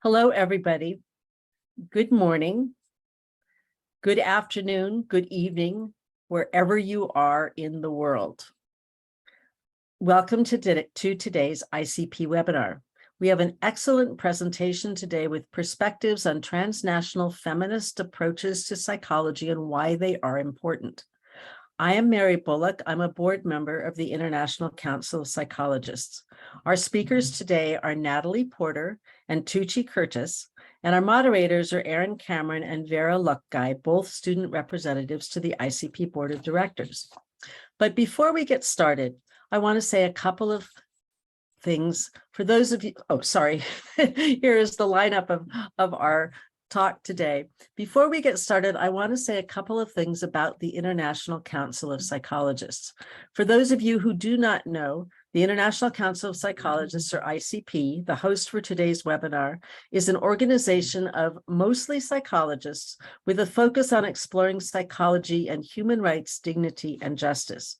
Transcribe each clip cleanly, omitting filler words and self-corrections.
Hello, everybody. Good morning, good afternoon, good evening, wherever you are in the world. Welcome to today's ICP webinar. We have an excellent presentation today with perspectives on transnational feminist approaches to psychology and why they are important. I am Mary Bullock. I'm a board member of the International Council of Psychologists. Our speakers today are Natalie Porter and Tugce Kurtiss, and our moderators are Erinn Cameron and Vera Luckgei, both student representatives to the ICP Board of Directors. But before we get started, I want to say a couple of things for those of you. Oh, sorry. Here is the lineup of our talk today. Before we get started, I want to say a couple of things about the International Council of Psychologists. For those of you who do not know, the International Council of Psychologists, or ICP, the host for today's webinar, is an organization of mostly psychologists with a focus on exploring psychology and human rights, dignity, and justice.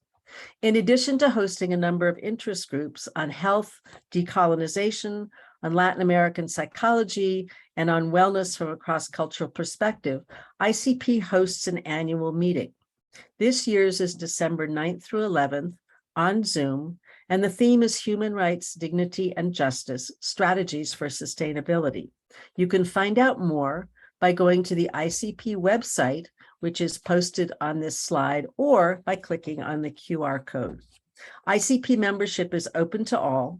In addition to hosting a number of interest groups on health, decolonization, on Latin American psychology, and on wellness from a cross-cultural perspective, ICP hosts an annual meeting. This year's is December 9th through 11th on Zoom, and the theme is Human Rights, Dignity, and Justice, Strategies for Sustainability. You can find out more by going to the ICP website, which is posted on this slide, or by clicking on the QR code. ICP membership is open to all.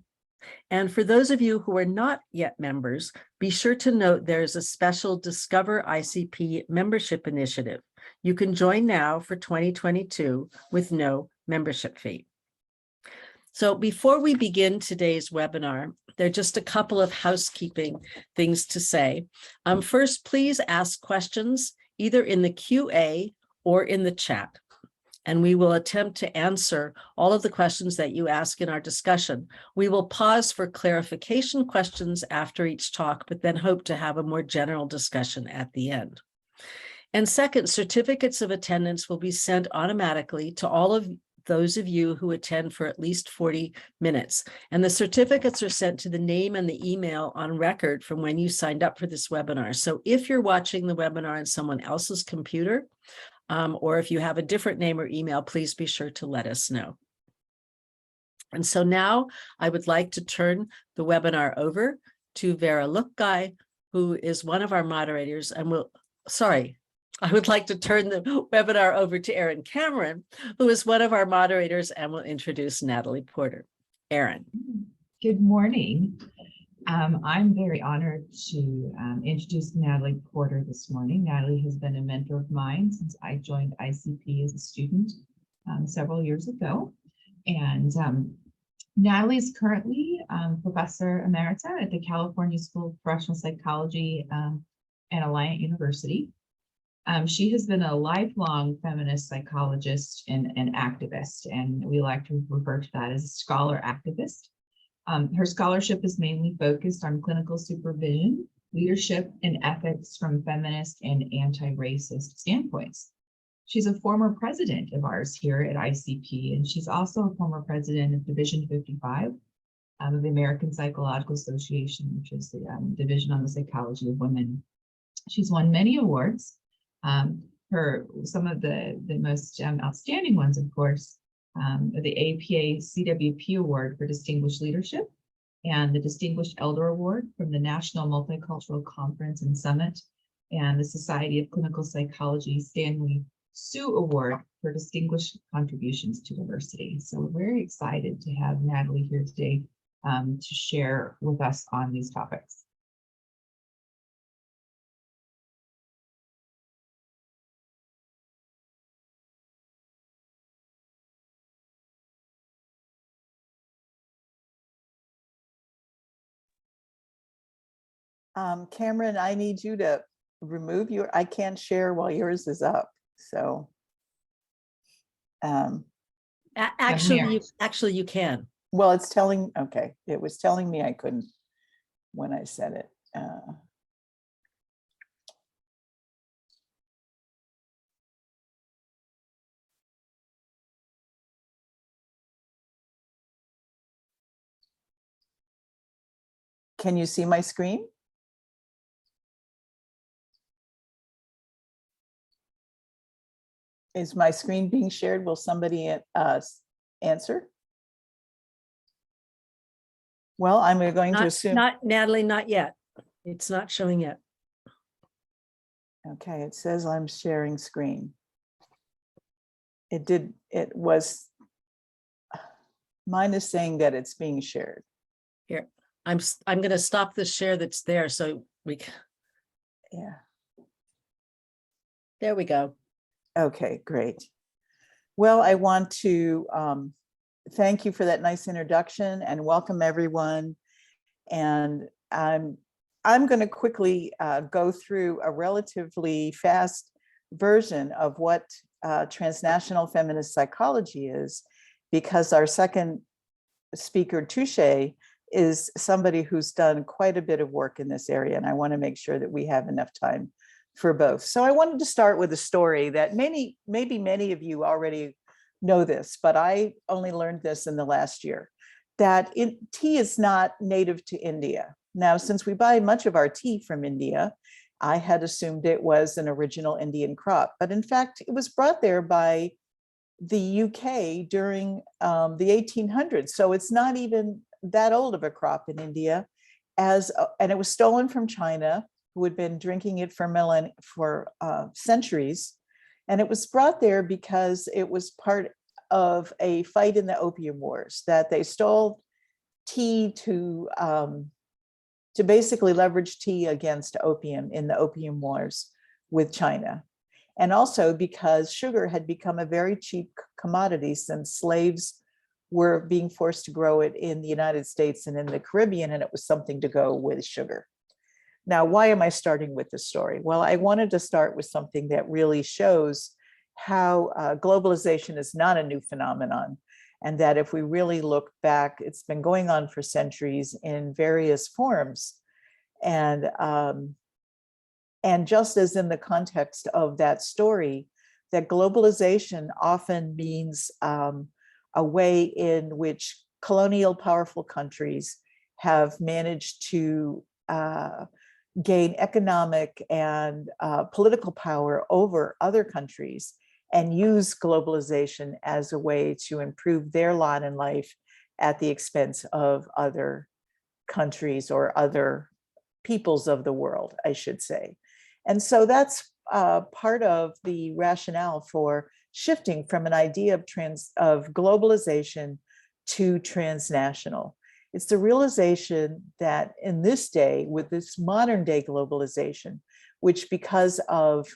And for those of you who are not yet members, be sure to note there is a special Discover ICP membership initiative. You can join now for 2022 with no membership fee. So before we begin today's webinar, there are just a couple of housekeeping things to say. First, please ask questions either in the QA or in the chat, and we will attempt to answer all of the questions that you ask in our discussion. We will pause for clarification questions after each talk, but then hope to have a more general discussion at the end. And second, certificates of attendance will be sent automatically to all of those of you who attend for at least 40 minutes. And the certificates are sent to the name and the email on record from when you signed up for this webinar. So if you're watching the webinar on someone else's computer, or if you have a different name or email, please be sure to let us know. And so now I would like to turn the webinar over to Vera Luckgei, who is one of our moderators, and I would like to turn the webinar over to Erinn Cameron, who is one of our moderators and will introduce Natalie Porter. Erinn. Good morning. I'm very honored to introduce Natalie Porter this morning. Natalie has been a mentor of mine since I joined ICP as a student several years ago. And Natalie is currently Professor Emerita at the California School of Professional Psychology at Alliant University. She has been a lifelong feminist psychologist and activist, and we like to refer to that as a scholar activist. Her scholarship is mainly focused on clinical supervision, leadership, and ethics from feminist and anti-racist standpoints. She's a former president of ours here at ICP, and she's also a former president of Division 55 of the American Psychological Association, which is the division on the psychology of women. She's won many awards. Some of the most outstanding ones, of course, the APA CWP Award for Distinguished Leadership and the Distinguished Elder Award from the National Multicultural Conference and Summit, and the Society of Clinical Psychology Stanley Sue Award for Distinguished Contributions to Diversity. So we're very excited to have Natalie here today to share with us on these topics. Cameron, I need you to remove I can't share while yours is up. So Actually, you can. Well, it's telling, okay. It was telling me I couldn't when I said it. Can you see my screen? Is my screen being shared? Will somebody answer? Well, I'm going to assume. Not Natalie, not yet. It's not showing yet. Okay, it says I'm sharing screen. It was, mine is saying that it's being shared. Here, I'm going to stop the share that's there so Yeah. there we go. Okay, great. Well, I want to thank you for that nice introduction and welcome everyone. And I'm going to quickly go through a relatively fast version of what transnational feminist psychology is, because our second speaker, Tugce, is somebody who's done quite a bit of work in this area, and I want to make sure that we have enough time for both. So I wanted to start with a story that maybe many of you already know this, but I only learned this in the last year, that tea is not native to India. Now, since we buy much of our tea from India, I had assumed it was an original Indian crop, but in fact, it was brought there by the UK during the 1800s. So it's not even that old of a crop in India, and it was stolen from China, who had been drinking it for centuries. And it was brought there because it was part of a fight in the Opium Wars, that they stole tea to basically leverage tea against opium in the Opium Wars with China. And also because sugar had become a very cheap commodity since slaves were being forced to grow it in the United States and in the Caribbean, and it was something to go with sugar. Now, why am I starting with this story? Well, I wanted to start with something that really shows how globalization is not a new phenomenon, and that if we really look back, it's been going on for centuries in various forms. And just as in the context of that story, that globalization often means a way in which colonial powerful countries have managed to gain economic and political power over other countries and use globalization as a way to improve their lot in life at the expense of other countries or other peoples of the world, I should say. And so that's part of the rationale for shifting from an idea of globalization to transnational. It's the realization that in this day, with this modern day globalization, which because of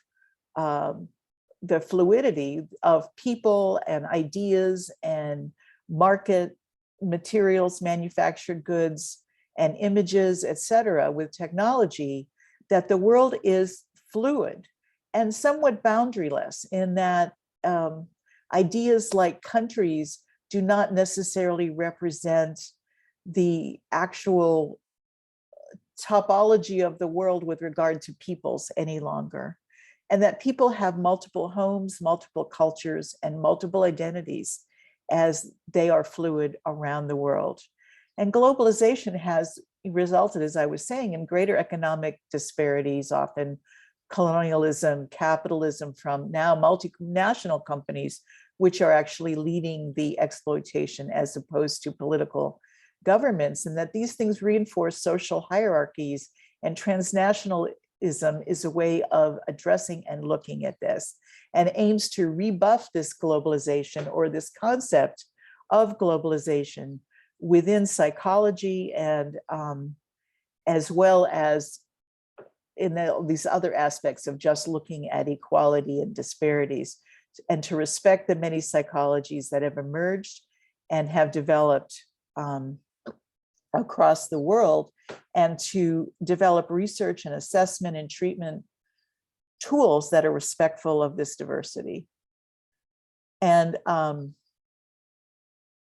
the fluidity of people and ideas and market materials, manufactured goods and images, et cetera, with technology, that the world is fluid and somewhat boundaryless in that ideas like countries do not necessarily represent the actual topology of the world with regard to peoples any longer, and that people have multiple homes, multiple cultures, and multiple identities as they are fluid around the world. And globalization has resulted, as I was saying, in greater economic disparities, often colonialism, capitalism from now multinational companies, which are actually leading the exploitation as opposed to political governments, and that these things reinforce social hierarchies, and transnationalism is a way of addressing and looking at this, and aims to rebuff this globalization or this concept of globalization within psychology and as well as in these other aspects of just looking at equality and disparities, and to respect the many psychologies that have emerged and have developed across the world, and to develop research and assessment and treatment tools that are respectful of this diversity. And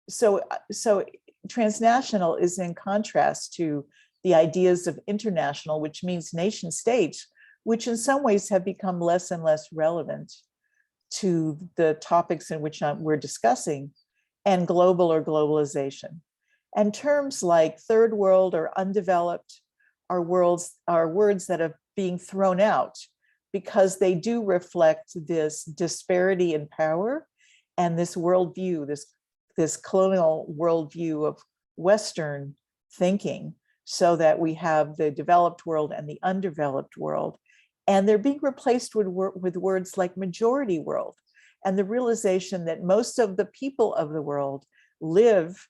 so transnational is in contrast to the ideas of international, which means nation states, which in some ways have become less and less relevant to the topics in which we're discussing, and global or globalization. And terms like third world or undeveloped are words that are being thrown out because they do reflect this disparity in power and this worldview, this colonial worldview of Western thinking, so that we have the developed world and the undeveloped world. And they're being replaced with words like majority world, and the realization that most of the people of the world live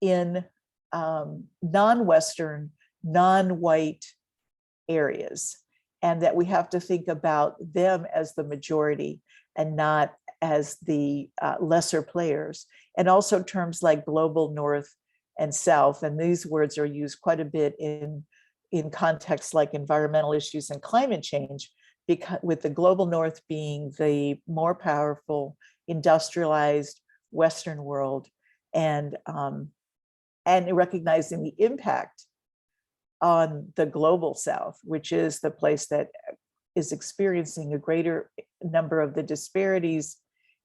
in non-Western, non-white areas, and that we have to think about them as the majority and not as the lesser players. And also terms like global north and south, and these words are used quite a bit in contexts like environmental issues and climate change, because with the global north being the more powerful, industrialized Western world, and recognizing the impact on the global south, which is the place that is experiencing a greater number of the disparities,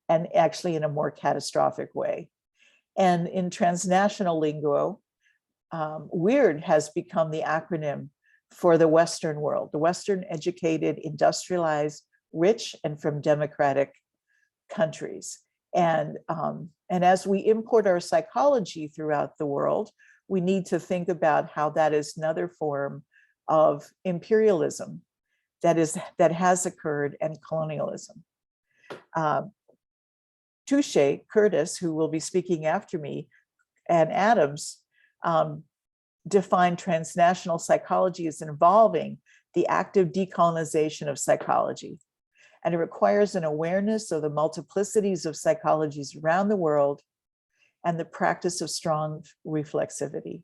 and actually in a more catastrophic way. And in transnational lingo, WEIRD has become the acronym for the Western world, the Western educated, industrialized, rich, and from democratic countries. And as we import our psychology throughout the world, we need to think about how that is another form of imperialism that has occurred, and colonialism. Tugce, Kurtiss, who will be speaking after me, and Adams defined transnational psychology as involving the active decolonization of psychology. And it requires an awareness of the multiplicities of psychologies around the world and the practice of strong reflexivity.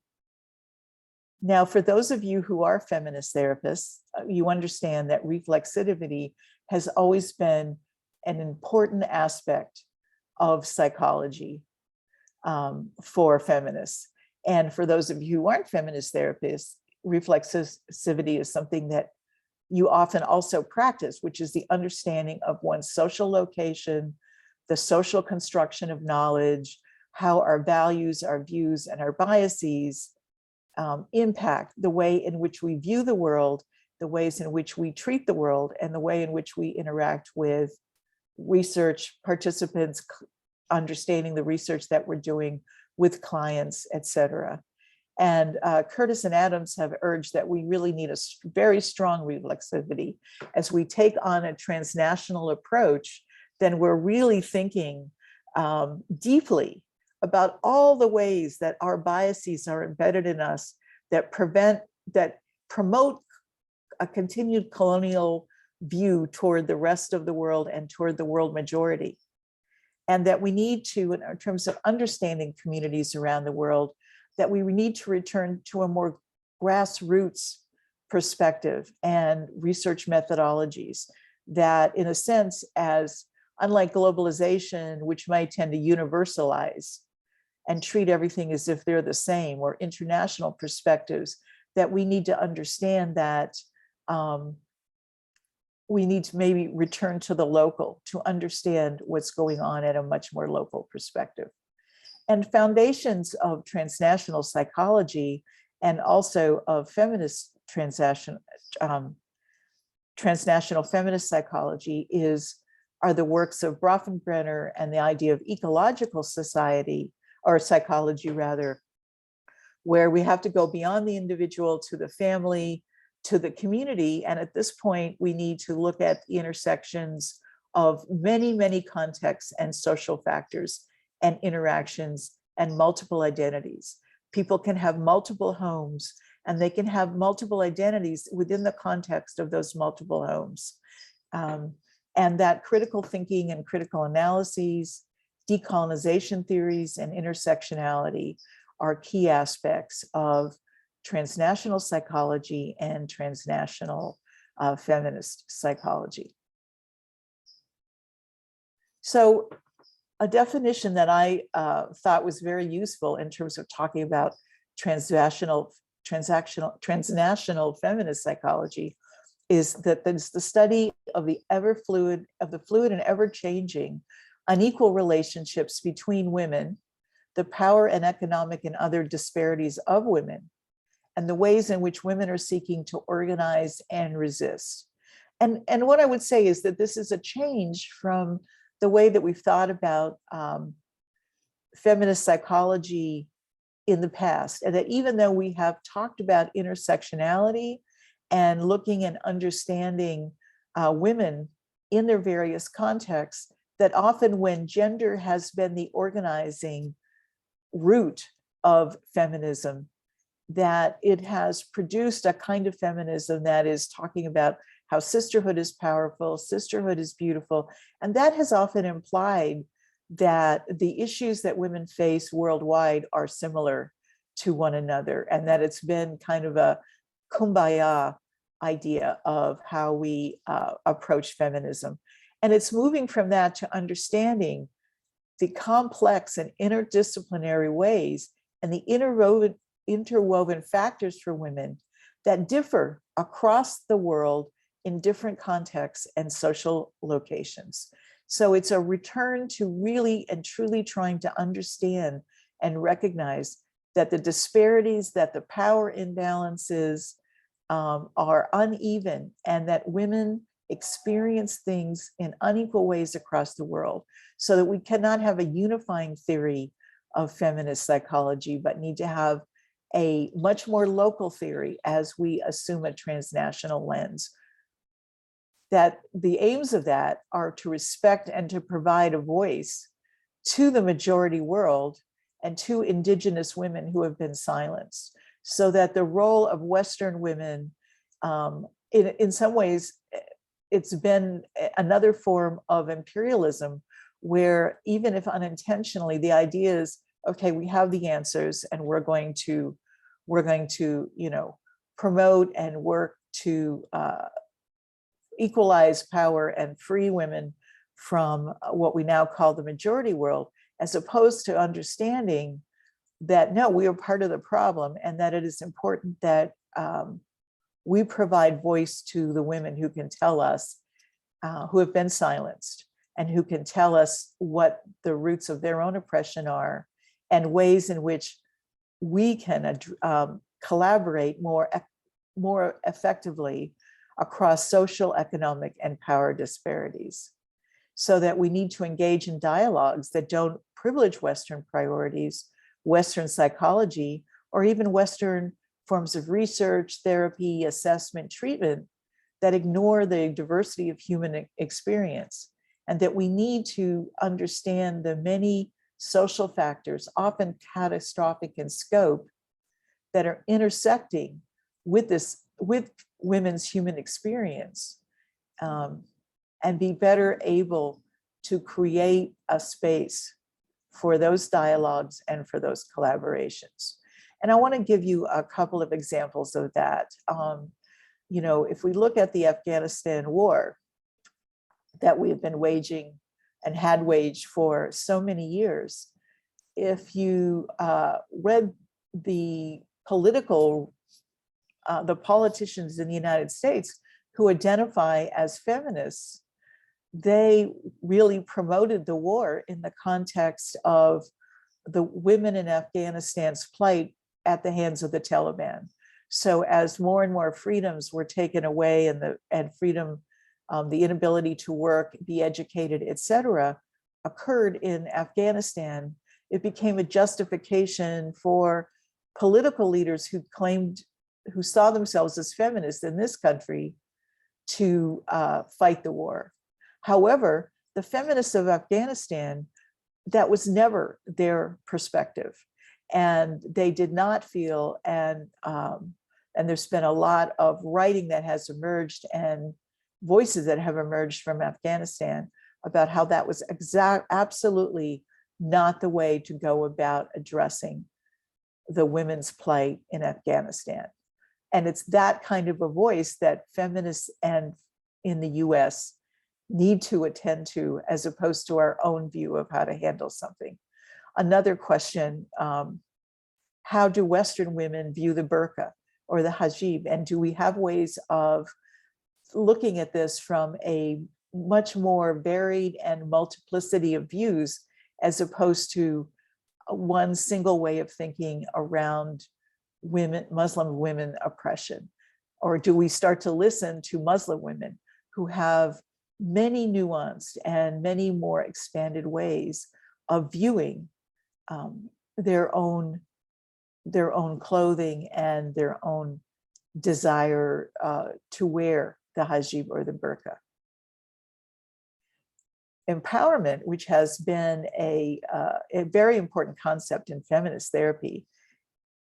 Now, for those of you who are feminist therapists, you understand that reflexivity has always been an important aspect of psychology for feminists. And for those of you who aren't feminist therapists, reflexivity is something that you often also practice, which is the understanding of one's social location, the social construction of knowledge, how our values, our views, and our biases impact the way in which we view the world, the ways in which we treat the world, and the way in which we interact with research participants, understanding the research that we're doing with clients, et cetera. And Kurtiss and Adams have urged that we really need a very strong reflexivity. As we take on a transnational approach, then we're really thinking deeply about all the ways that our biases are embedded in us that promote a continued colonial view toward the rest of the world and toward the world majority. And that we need to, in terms of understanding communities around the world, that we need to return to a more grassroots perspective and research methodologies that, in a sense, as unlike globalization, which might tend to universalize and treat everything as if they're the same, or international perspectives, that we need to understand that we need to maybe return to the local to understand what's going on at a much more local perspective. And foundations of transnational psychology and also of feminist transnational feminist psychology are the works of Bronfenbrenner and the idea of ecological society, or psychology rather, where we have to go beyond the individual to the family, to the community. And at this point, we need to look at the intersections of many, many contexts and social factors and interactions and multiple identities. People can have multiple homes, and they can have multiple identities within the context of those multiple homes. And that critical thinking and critical analyses, decolonization theories, and intersectionality are key aspects of transnational psychology and transnational feminist psychology. So a definition that I thought was very useful in terms of talking about transnational feminist psychology is that it's the study of the fluid and ever-changing unequal relationships between women, the power and economic and other disparities of women, and the ways in which women are seeking to organize and resist. And what I would say is that this is a change from the way that we've thought about feminist psychology in the past. And that even though we have talked about intersectionality and looking and understanding women in their various contexts, that often when gender has been the organizing root of feminism, that it has produced a kind of feminism that is talking about how sisterhood is powerful, sisterhood is beautiful. And that has often implied that the issues that women face worldwide are similar to one another, and that it's been kind of a kumbaya idea of how we approach feminism. And it's moving from that to understanding the complex and interdisciplinary ways and the interwoven factors for women that differ across the world in different contexts and social locations. So it's a return to really and truly trying to understand and recognize that the disparities, that the power imbalances are uneven, and that women experience things in unequal ways across the world, so that we cannot have a unifying theory of feminist psychology, but need to have a much more local theory as we assume a transnational lens. That the aims of that are to respect and to provide a voice to the majority world and to Indigenous women who have been silenced, so that the role of Western women, in some ways, it's been another form of imperialism, where even if unintentionally, the idea is, okay, we have the answers and we're going to promote and work to equalize power and free women from what we now call the majority world, as opposed to understanding that, no, we are part of the problem, and that it is important that we provide voice to the women who can tell us, who have been silenced, and who can tell us what the roots of their own oppression are, and ways in which we can collaborate more effectively across social, economic, and power disparities. So that we need to engage in dialogues that don't privilege Western priorities, Western psychology, or even Western forms of research, therapy, assessment, treatment, that ignore the diversity of human experience. And that we need to understand the many social factors, often catastrophic in scope, that are intersecting with women's human experience, and be better able to create a space for those dialogues and for those collaborations. And I want to give you a couple of examples of that. If we look at the Afghanistan war that we have been waging and had waged for so many years, if you read the politicians in the United States who identify as feminists, they really promoted the war in the context of the women in Afghanistan's plight at the hands of the Taliban. So as more and more freedoms were taken away, and freedom, the inability to work, be educated, etc., occurred in Afghanistan, it became a justification for political leaders who saw themselves as feminists in this country to fight the war. However, the feminists of Afghanistan, that was never their perspective, and they did not feel, and there's been a lot of writing that has emerged and voices that have emerged from Afghanistan about how that was absolutely not the way to go about addressing the women's plight in Afghanistan. And it's that kind of a voice that feminists and in the US need to attend to, as opposed to our own view of how to handle something. Another question, how do Western women view the burqa or the hijab? And do we have ways of looking at this from a much more varied and multiplicity of views, as opposed to one single way of thinking around Muslim women oppression? Or do we start to listen to Muslim women who have many nuanced and many more expanded ways of viewing their own clothing and their own desire to wear the hijab or the burqa. Empowerment, which has been a very important concept in feminist therapy,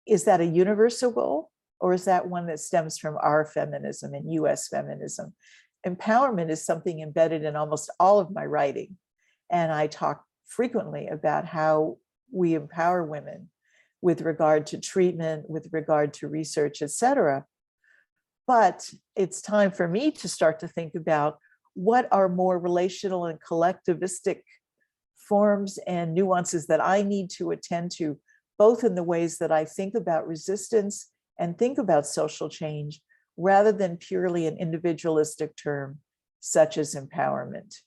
is that a universal goal, or is that one that stems from our feminism and US feminism? Empowerment is something embedded in almost all of my writing. And I talk frequently about how we empower women with regard to treatment, with regard to research, etc. But it's time for me to start to think about what are more relational and collectivistic forms and nuances that I need to attend to, both in the ways that I think about resistance and think about social change, rather than purely an individualistic term such as empowerment.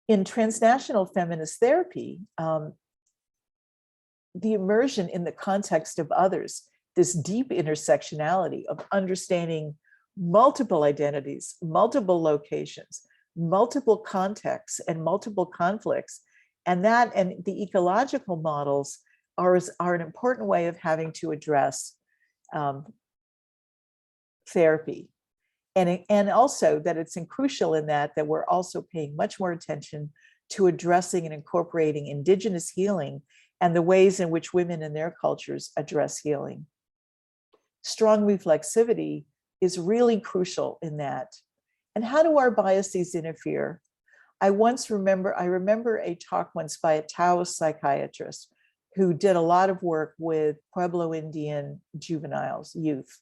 In transnational feminist therapy, the immersion in the context of others, this deep intersectionality of understanding multiple identities, multiple locations, multiple contexts, and multiple conflicts, and the ecological models are an important way of having to address therapy. And also that it's crucial in that we're also paying much more attention to addressing and incorporating Indigenous healing and the ways in which women in their cultures address healing. Strong reflexivity is really crucial in that. And how do our biases interfere? I remember a talk once by a Taoist psychiatrist who did a lot of work with Pueblo Indian juveniles, youth.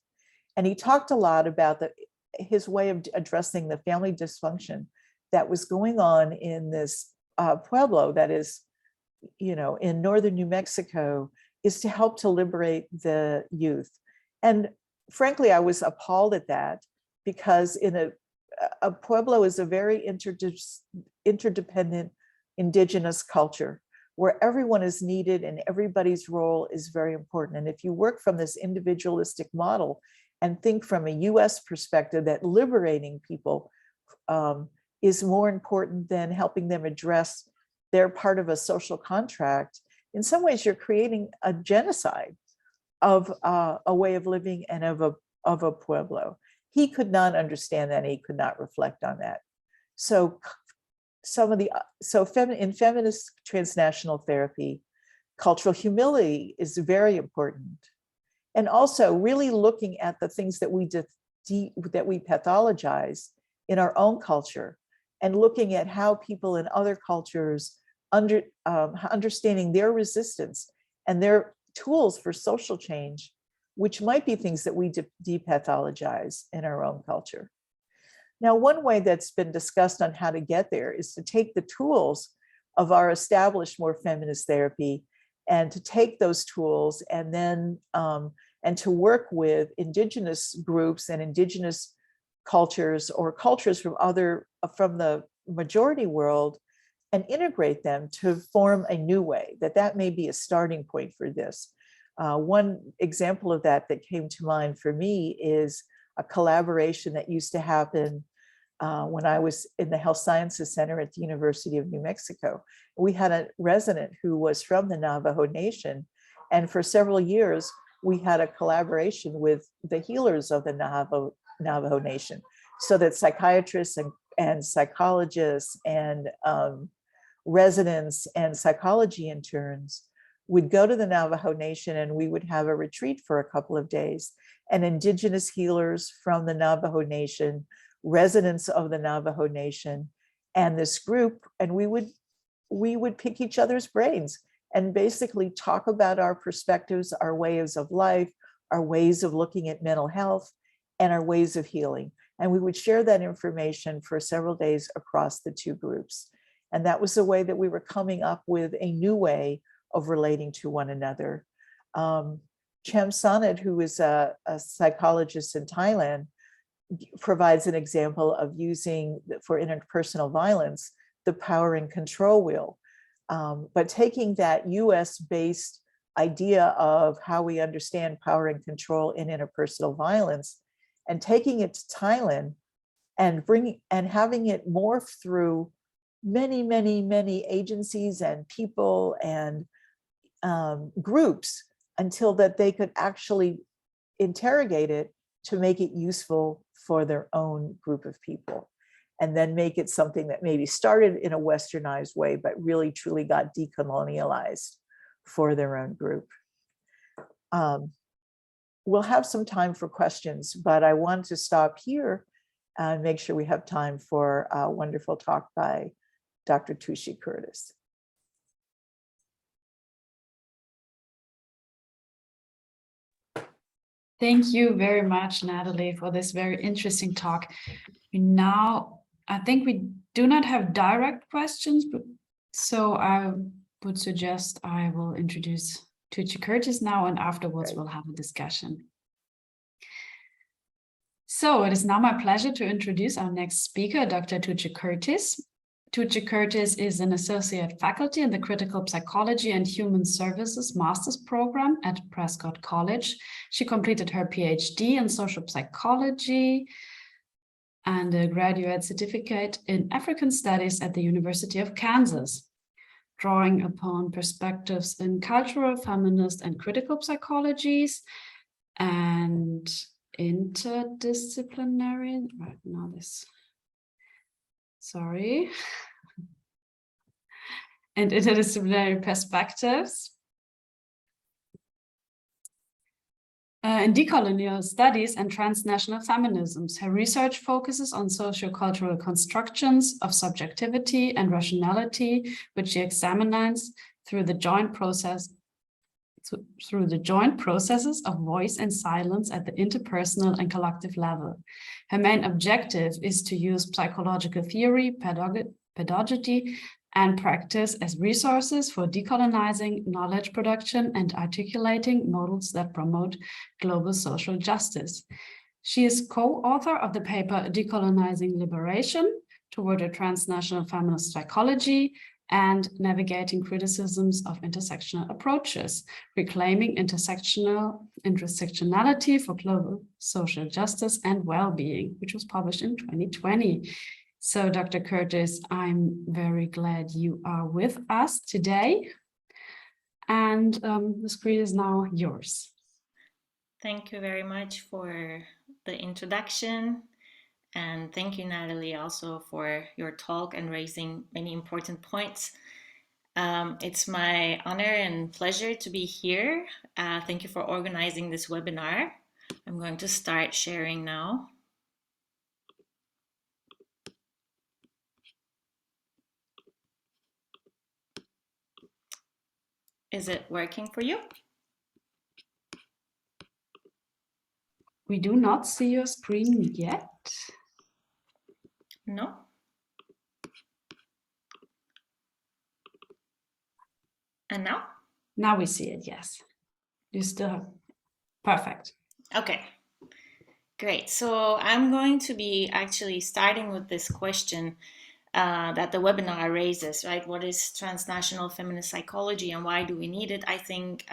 And he talked a lot about his way of addressing the family dysfunction that was going on in this Pueblo that is, in northern New Mexico, is to help to liberate the youth. And frankly, I was appalled at that, because in a Pueblo is a very interdependent Indigenous culture where everyone is needed and everybody's role is very important. And if you work from this individualistic model and think from a US perspective that liberating people is more important than helping them address their part of a social contract, in some ways you're creating a genocide of a way of living and of a Pueblo. He could not understand that, and he could not reflect on that. So in feminist transnational therapy, cultural humility is very important. And also really looking at the things that we pathologize in our own culture, and looking at how people in other cultures understanding their resistance and their tools for social change, which might be things that we depathologize in our own culture. Now, one way that's been discussed on how to get there is to take the tools of our established, more feminist therapy, and to take those tools and then and to work with Indigenous groups and Indigenous cultures, or cultures from the majority world, and integrate them to form a new way. That may be a starting point for this. One example of that came to mind for me is a collaboration that used to happen when I was in the Health Sciences Center at the University of New Mexico. We had a resident who was from the Navajo Nation, and for several years, we had a collaboration with the healers of the Navajo Nation, so that psychiatrists and psychologists and residents and psychology interns would go to the Navajo Nation, and we would have a retreat for a couple of days. And Indigenous healers from the Navajo Nation, residents of the Navajo Nation, and this group, and we would pick each other's brains and basically talk about our perspectives, our ways of life, our ways of looking at mental health, and our ways of healing. And we would share that information for several days across the two groups. And that was the way that we were coming up with a new way of relating to one another. Chem Sonnet, who is a psychologist in Thailand, provides an example of using, for interpersonal violence, the power and control wheel. But taking that US-based idea of how we understand power and control in interpersonal violence and taking it to Thailand and bringing and having it morph through many agencies and people and groups until that they could actually interrogate it to make it useful for their own group of people, and then make it something that maybe started in a westernized way, but really truly got decolonialized for their own group. We'll have some time for questions, but I want to stop here and make sure we have time for a wonderful talk by Dr. Tugce Kurtiss. Thank you very much, Natalie, for this very interesting talk. Now, I think we do not have direct questions, but so I would suggest I will introduce Tugce Kurtiss now, and afterwards we'll have a discussion. So it is now my pleasure to introduce our next speaker, Dr. Tugce Kurtiss. Tugce Kurtiss is an associate faculty in the Critical Psychology and Human Services Master's Program at Prescott College. She completed her PhD in social psychology and a graduate certificate in African Studies at the University of Kansas, drawing upon perspectives in cultural, feminist, and critical psychologies and interdisciplinary, right now this, sorry, and interdisciplinary perspectives. In decolonial studies and transnational feminisms, her research focuses on sociocultural constructions of subjectivity and rationality, which she examines through the joint processes of voice and silence at the interpersonal and collective level. Her main objective is to use psychological theory, pedagogy, and practice as resources for decolonizing knowledge production and articulating models that promote global social justice. She is co-author of the paper Decolonizing Liberation Toward a Transnational Feminist Psychology and Navigating Criticisms of Intersectional Approaches, Reclaiming Intersectionality for Global Social Justice and Well-Being, which was published in 2020. So, Dr. Kurtiss, I'm very glad you are with us today. And the screen is now yours. Thank you very much for the introduction. And thank you, Natalie, also for your talk and raising many important points. It's my honor and pleasure to be here. Thank you for organizing this webinar. I'm going to start sharing now. Is it working for you? We do not see your screen yet. No? And now? Now we see it, yes. You still have, perfect. Okay, great. So I'm going to be actually starting with this question that the webinar raises, right? What is transnational feminist psychology and why do we need it? I think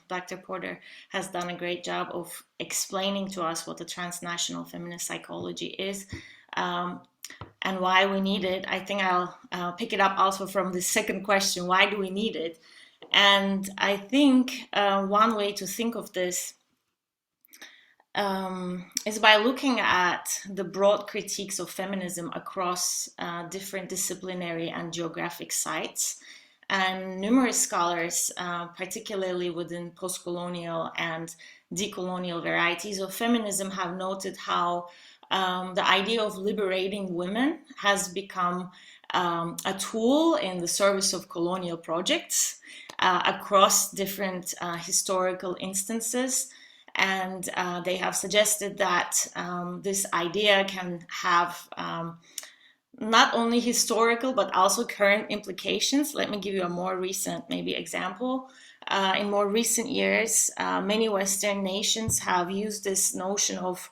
Dr. Porter has done a great job of explaining to us what the transnational feminist psychology is and why we need it. I think I'll pick it up also from the second question, why do we need it? And I think one way to think of this is by looking at the broad critiques of feminism across different disciplinary and geographic sites. And numerous scholars, particularly within post-colonial and decolonial varieties of feminism, have noted how the idea of liberating women has become a tool in the service of colonial projects across different historical instances. And they have suggested that this idea can have not only historical, but also current implications. Let me give you a more recent maybe example. In more recent years, many Western nations have used this notion of,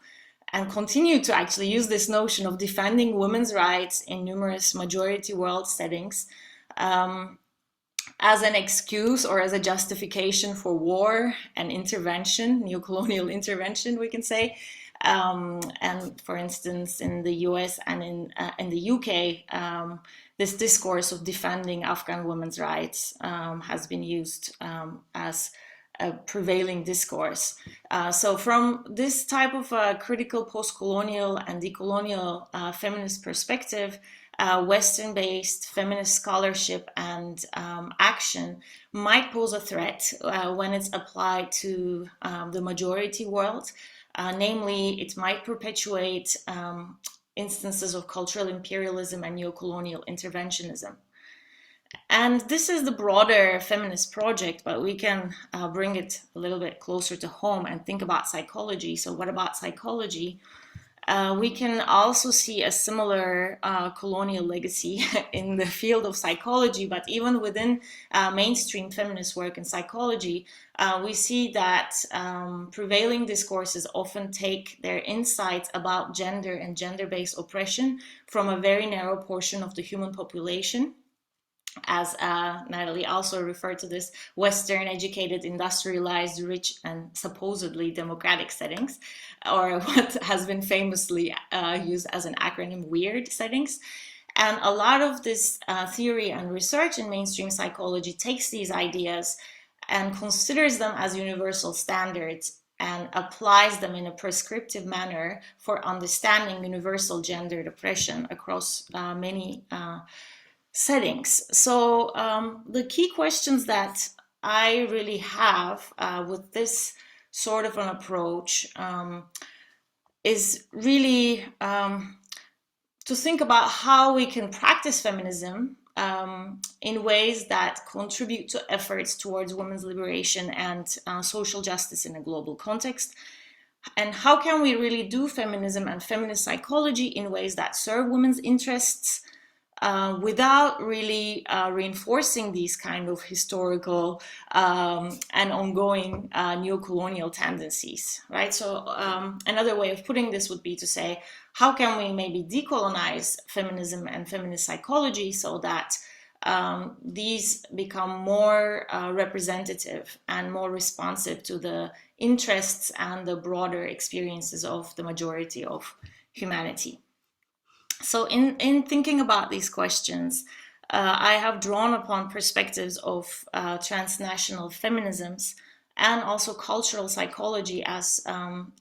and continue to actually use this notion of defending women's rights in numerous majority world settings as an excuse or as a justification for war and intervention, neocolonial intervention, we can say, And for instance, in the US and in the UK, this discourse of defending Afghan women's rights has been used as a prevailing discourse. So from this type of critical post-colonial and decolonial feminist perspective, Western-based feminist scholarship and action might pose a threat when it's applied to the majority world. Namely, it might perpetuate instances of cultural imperialism and neocolonial interventionism. And this is the broader feminist project, but we can bring it a little bit closer to home and think about psychology. So what about psychology? We can also see a similar colonial legacy in the field of psychology, but even within mainstream feminist work in psychology, we see that prevailing discourses often take their insights about gender and gender-based oppression from a very narrow portion of the human population, as Natalie also referred to this, Western educated, industrialized, rich, and supposedly democratic settings, or what has been famously used as an acronym, weird settings. And a lot of this theory and research in mainstream psychology takes these ideas and considers them as universal standards and applies them in a prescriptive manner for understanding universal gendered oppression across many settings. So the key questions that I really have with this sort of an approach is really to think about how we can practice feminism in ways that contribute to efforts towards women's liberation and social justice in a global context. And how can we really do feminism and feminist psychology in ways that serve women's interests without really reinforcing these kind of historical and ongoing neocolonial tendencies, right? So another way of putting this would be to say, how can we maybe decolonize feminism and feminist psychology so that these become more representative and more responsive to the interests and the broader experiences of the majority of humanity? So in thinking about these questions, I have drawn upon perspectives of transnational feminisms and also cultural psychology as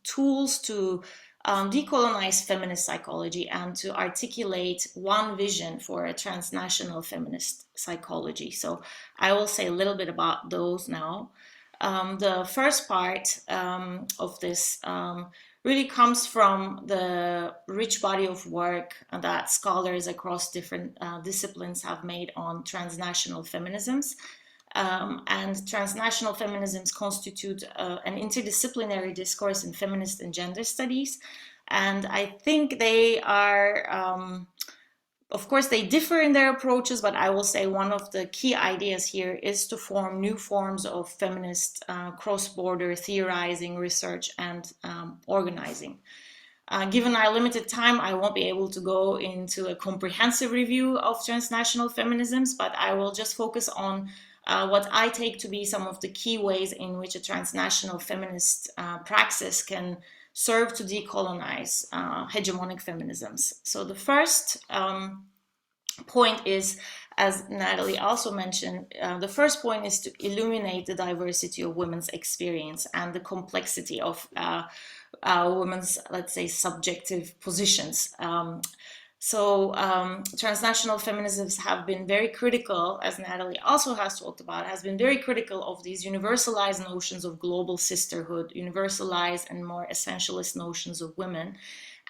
tools to decolonize feminist psychology and to articulate one vision for a transnational feminist psychology. So I will say a little bit about those now. The first part of this really comes from the rich body of work that scholars across different disciplines have made on transnational feminisms. And transnational feminisms constitute an interdisciplinary discourse in feminist and gender studies. And I think they are, of course, they differ in their approaches, but I will say one of the key ideas here is to form new forms of feminist cross-border theorizing, research, and organizing. Given our limited time, I won't be able to go into a comprehensive review of transnational feminisms, but I will just focus on what I take to be some of the key ways in which a transnational feminist praxis can serve to decolonize hegemonic feminisms. So the first point is, as Natalie also mentioned, the first point is to illuminate the diversity of women's experience and the complexity of women's, let's say, subjective positions. Transnational feminisms have been very critical, as Natalie also has talked about, has been very critical of these universalized notions of global sisterhood, universalized and more essentialist notions of women.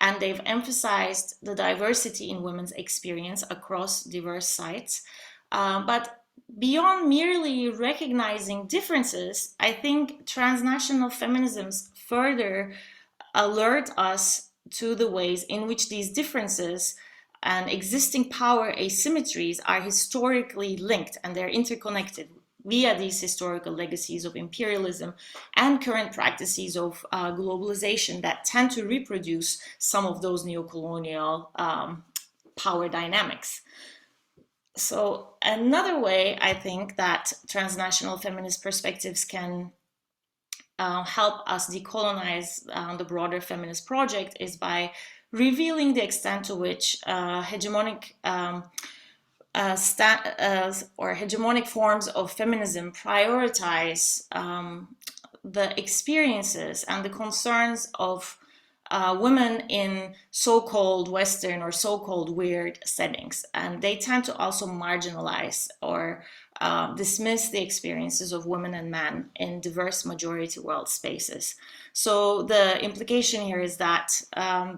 And they've emphasized the diversity in women's experience across diverse sites. But beyond merely recognizing differences, I think transnational feminisms further alert us to the ways in which these differences and existing power asymmetries are historically linked, and they're interconnected via these historical legacies of imperialism and current practices of globalization that tend to reproduce some of those neocolonial power dynamics. So another way I think that transnational feminist perspectives can help us decolonize the broader feminist project is by revealing the extent to which hegemonic hegemonic forms of feminism prioritize the experiences and the concerns of women in so-called Western or so-called weird settings. And they tend to also marginalize or dismiss the experiences of women and men in diverse majority world spaces. So the implication here is that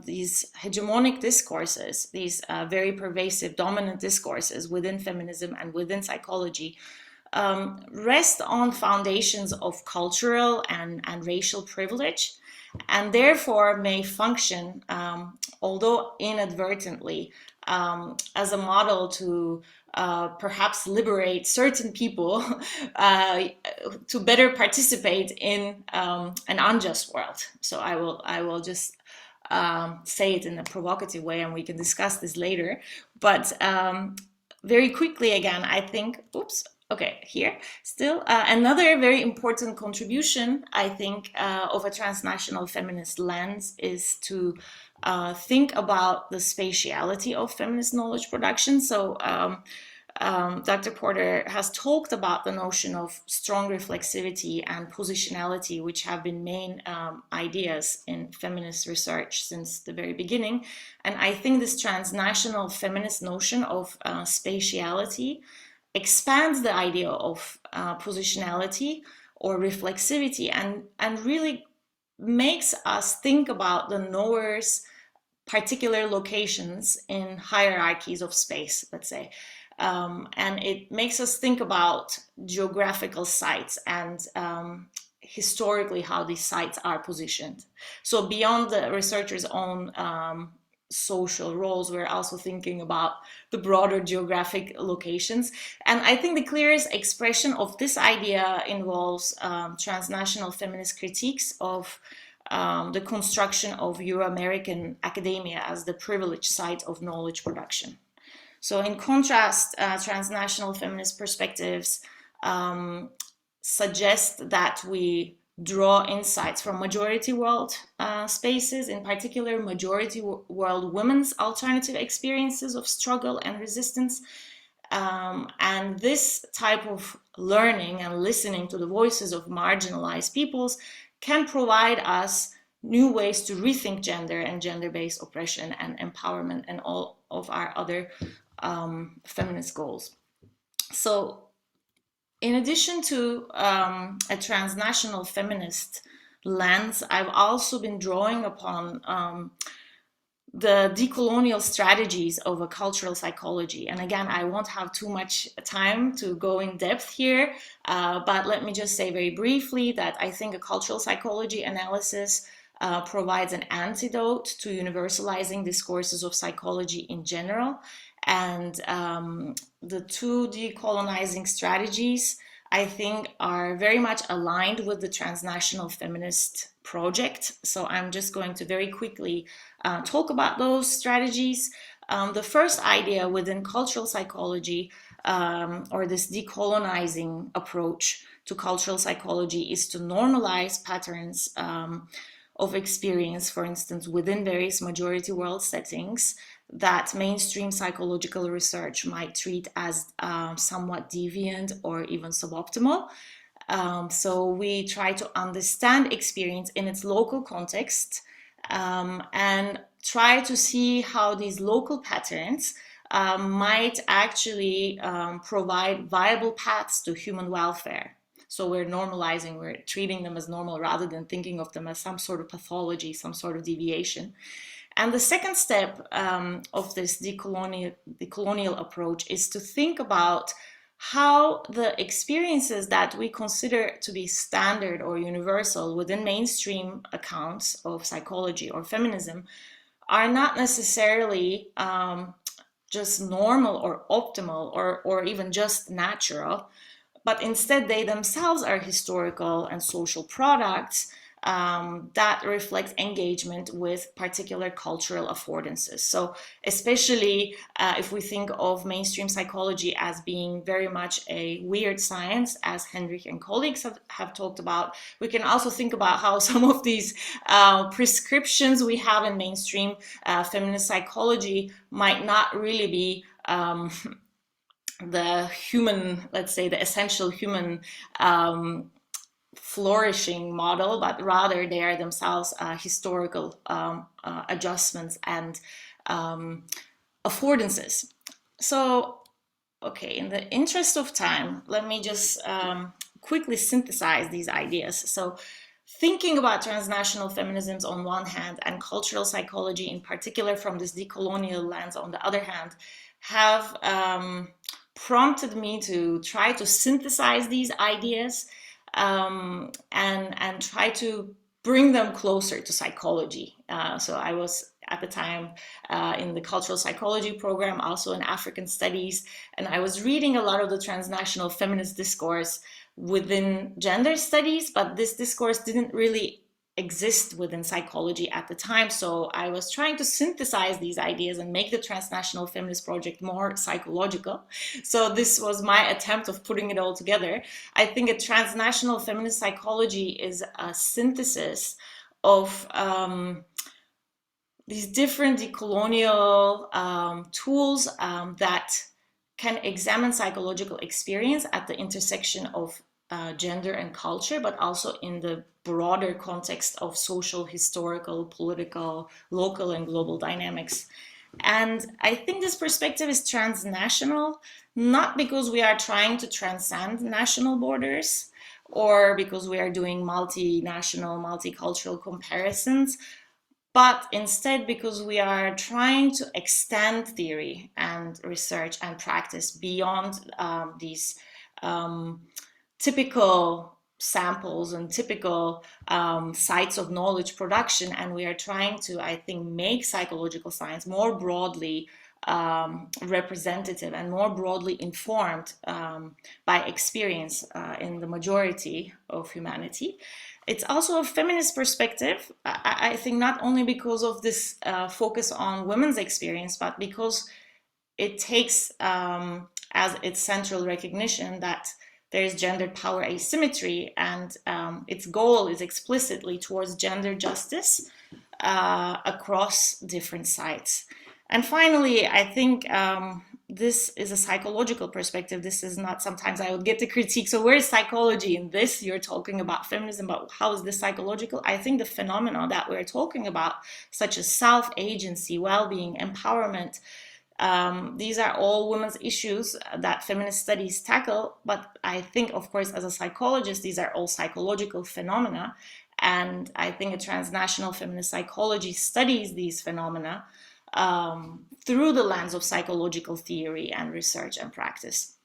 these hegemonic discourses, these very pervasive dominant discourses within feminism and within psychology, rest on foundations of cultural and racial privilege, and therefore may function, although inadvertently, as a model to perhaps liberate certain people to better participate in an unjust world. So I will just say it in a provocative way, and we can discuss this later. But very quickly again, I think, oops, okay, here still another very important contribution, I think, of a transnational feminist lens is to think about the spatiality of feminist knowledge production. So Dr. Porter has talked about the notion of strong reflexivity and positionality, which have been main ideas in feminist research since the very beginning. And I think this transnational feminist notion of spatiality expands the idea of positionality or reflexivity and really makes us think about the knower's particular locations in hierarchies of space, let's say. And it makes us think about geographical sites and historically how these sites are positioned. So beyond the researcher's own social roles, we're also thinking about the broader geographic locations. And I think the clearest expression of this idea involves transnational feminist critiques of the construction of Euro-American academia as the privileged site of knowledge production. So in contrast, transnational feminist perspectives suggest that we draw insights from majority world spaces, in particular majority world women's alternative experiences of struggle and resistance. And this type of learning and listening to the voices of marginalized peoples can provide us new ways to rethink gender and gender-based oppression and empowerment and all of our other feminist goals. So in addition to a transnational feminist lens, I've also been drawing upon the decolonial strategies of a cultural psychology. And again, I won't have too much time to go in depth here, but let me just say very briefly that I think a cultural psychology analysis provides an antidote to universalizing discourses of psychology in general. And the two decolonizing strategies, I think, are very much aligned with the transnational feminist project. So I'm just going to very quickly talk about those strategies. The first idea within cultural psychology, or this decolonizing approach to cultural psychology, is to normalize patterns of experience, for instance, within various majority world settings that mainstream psychological research might treat as somewhat deviant or even suboptimal. So we try to understand experience in its local context and try to see how these local patterns might actually provide viable paths to human welfare. So we're normalizing, we're treating them as normal rather than thinking of them as some sort of pathology, some sort of deviation. And the second step of this decolonial approach is to think about how the experiences that we consider to be standard or universal within mainstream accounts of psychology or feminism are not necessarily just normal or optimal or even just natural, but instead they themselves are historical and social products that reflects engagement with particular cultural affordances. So especially if we think of mainstream psychology as being very much a weird science, as Henrik and colleagues have talked about, we can also think about how some of these prescriptions we have in mainstream feminist psychology might not really be the human, let's say the essential human flourishing model, but rather they are themselves historical adjustments and affordances. So, okay, in the interest of time, let me just quickly synthesize these ideas. So, thinking about transnational feminisms on one hand and cultural psychology in particular from this decolonial lens on the other hand have prompted me to try to synthesize these ideas and try to bring them closer to psychology. So I was at the time in the cultural psychology program, also in African studies, and I was reading a lot of the transnational feminist discourse within gender studies, but this discourse didn't really exist within psychology at the time. So I was trying to synthesize these ideas and make the Transnational Feminist Project more psychological. So this was my attempt of putting it all together. I think a transnational feminist psychology is a synthesis of these different decolonial tools that can examine psychological experience at the intersection of gender and culture, but also in the broader context of social, historical, political, local, and global dynamics. And I think this perspective is transnational, not because we are trying to transcend national borders or because we are doing multinational, multicultural comparisons, but instead because we are trying to extend theory and research and practice beyond these typical samples and typical sites of knowledge production, and we are trying to, I think, make psychological science more broadly representative and more broadly informed by experience in the majority of humanity. It's also a feminist perspective, I think, not only because of this focus on women's experience, but because it takes as its central recognition that there is gendered power asymmetry, and its goal is explicitly towards gender justice across different sites. And finally, I think this is a psychological perspective. This is not, sometimes I would get the critique, so where is psychology in this? You're talking about feminism, but how is this psychological? I think the phenomena that we're talking about, such as self-agency, well-being, empowerment, these are all women's issues that feminist studies tackle, but I think, of course, as a psychologist, these are all psychological phenomena, and I think a transnational feminist psychology studies these phenomena through the lens of psychological theory and research and practice.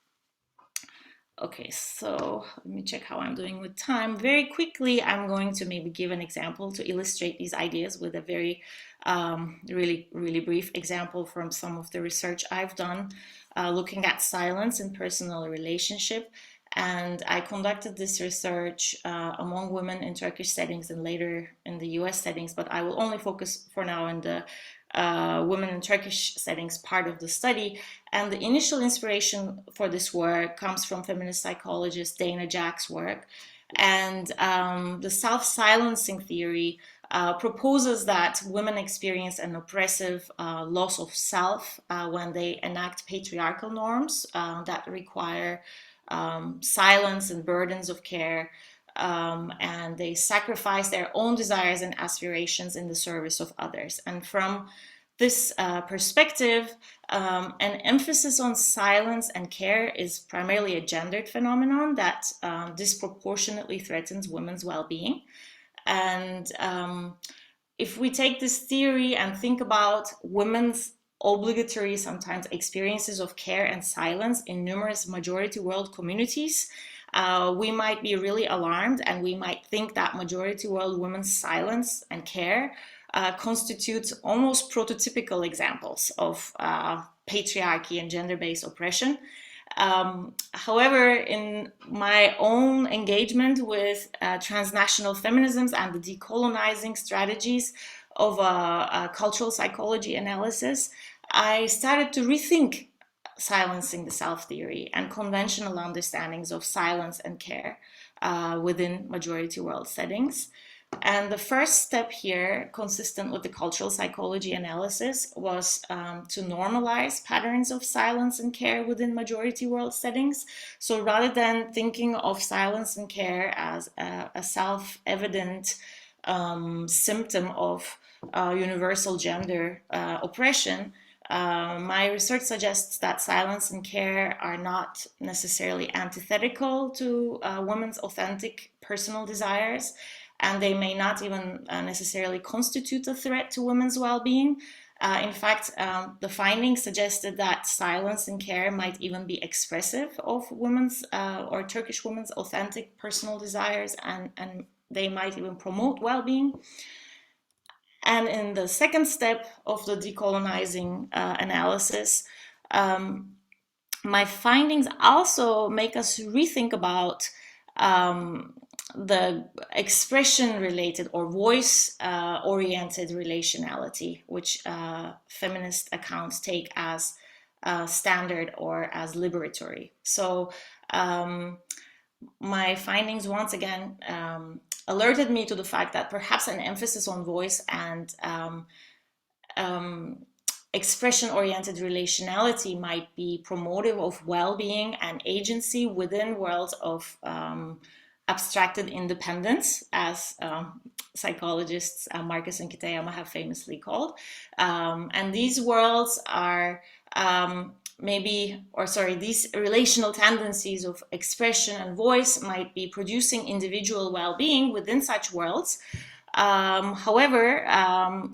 Okay, so let me check how I'm doing with time. Very quickly, I'm going to maybe give an example to illustrate these ideas with a very really brief example from some of the research I've done looking at silence in personal relationship. And I conducted this research among women in Turkish settings and later in the US settings, but I will only focus for now on the women in Turkish settings part of the study. And the initial inspiration for this work comes from feminist psychologist Dana Jack's work. And the self-silencing theory proposes that women experience an oppressive loss of self when they enact patriarchal norms that require silence and burdens of care, and they sacrifice their own desires and aspirations in the service of others. And from this perspective, an emphasis on silence and care is primarily a gendered phenomenon that disproportionately threatens women's well-being. And if we take this theory and think about women's obligatory, sometimes, experiences of care and silence in numerous majority world communities, we might be really alarmed, and we might think that majority world women's silence and care constitutes almost prototypical examples of patriarchy and gender-based oppression. However, in my own engagement with transnational feminisms and the decolonizing strategies of cultural psychology analysis, I started to rethink silencing the self theory and conventional understandings of silence and care within majority world settings. And the first step here, consistent with the cultural psychology analysis, was to normalize patterns of silence and care within majority world settings. So rather than thinking of silence and care as a self-evident symptom of universal gender oppression, my research suggests that silence and care are not necessarily antithetical to women's authentic personal desires, and they may not even necessarily constitute a threat to women's well-being. In fact, the findings suggested that silence and care might even be expressive of women's or Turkish women's authentic personal desires, and they might even promote well-being. And in the second step of the decolonizing analysis, my findings also make us rethink about the expression-related or voice-oriented relationality, which feminist accounts take as standard or as liberatory. So my findings once again alerted me to the fact that perhaps an emphasis on voice and expression-oriented relationality might be promotive of well-being and agency within worlds of abstracted independence, as psychologists Marcus and Kitayama have famously called. And these worlds are these relational tendencies of expression and voice might be producing individual well-being within such worlds. However,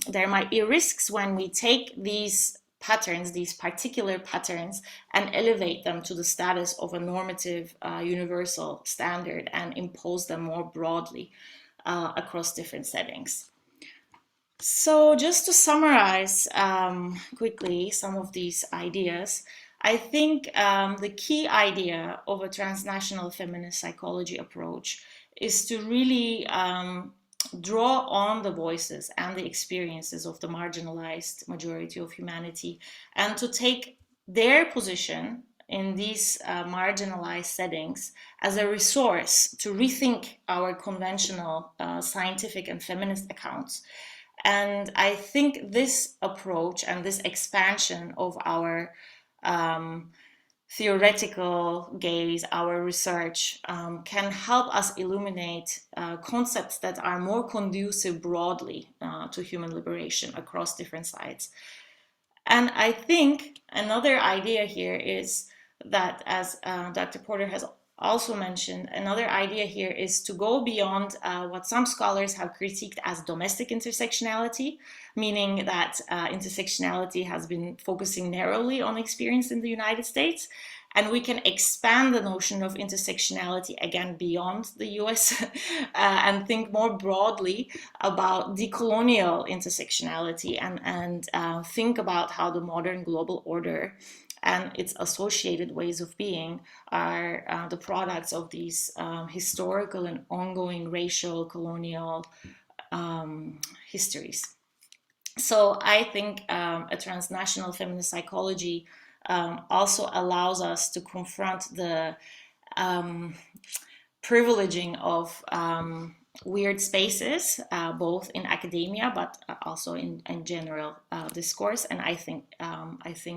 there might be risks when we take these patterns, these particular patterns, and elevate them to the status of a normative universal standard and impose them more broadly across different settings. So just to summarize quickly some of these ideas, I think the key idea of a transnational feminist psychology approach is to really draw on the voices and the experiences of the marginalized majority of humanity, and to take their position in these marginalized settings as a resource to rethink our conventional scientific and feminist accounts. And I think this approach and this expansion of our theoretical gaze, our research, can help us illuminate concepts that are more conducive broadly to human liberation across different sites. And I think another idea here is that, as Dr. Porter has also mentioned, another idea here is to go beyond what some scholars have critiqued as domestic intersectionality, meaning that intersectionality has been focusing narrowly on experience in the United States, and we can expand the notion of intersectionality again beyond the US and think more broadly about decolonial intersectionality and think about how the modern global order and its associated ways of being are the products of these historical and ongoing racial colonial histories. So I think a transnational feminist psychology also allows us to confront the privileging of weird spaces, both in academia but also in general discourse, and I think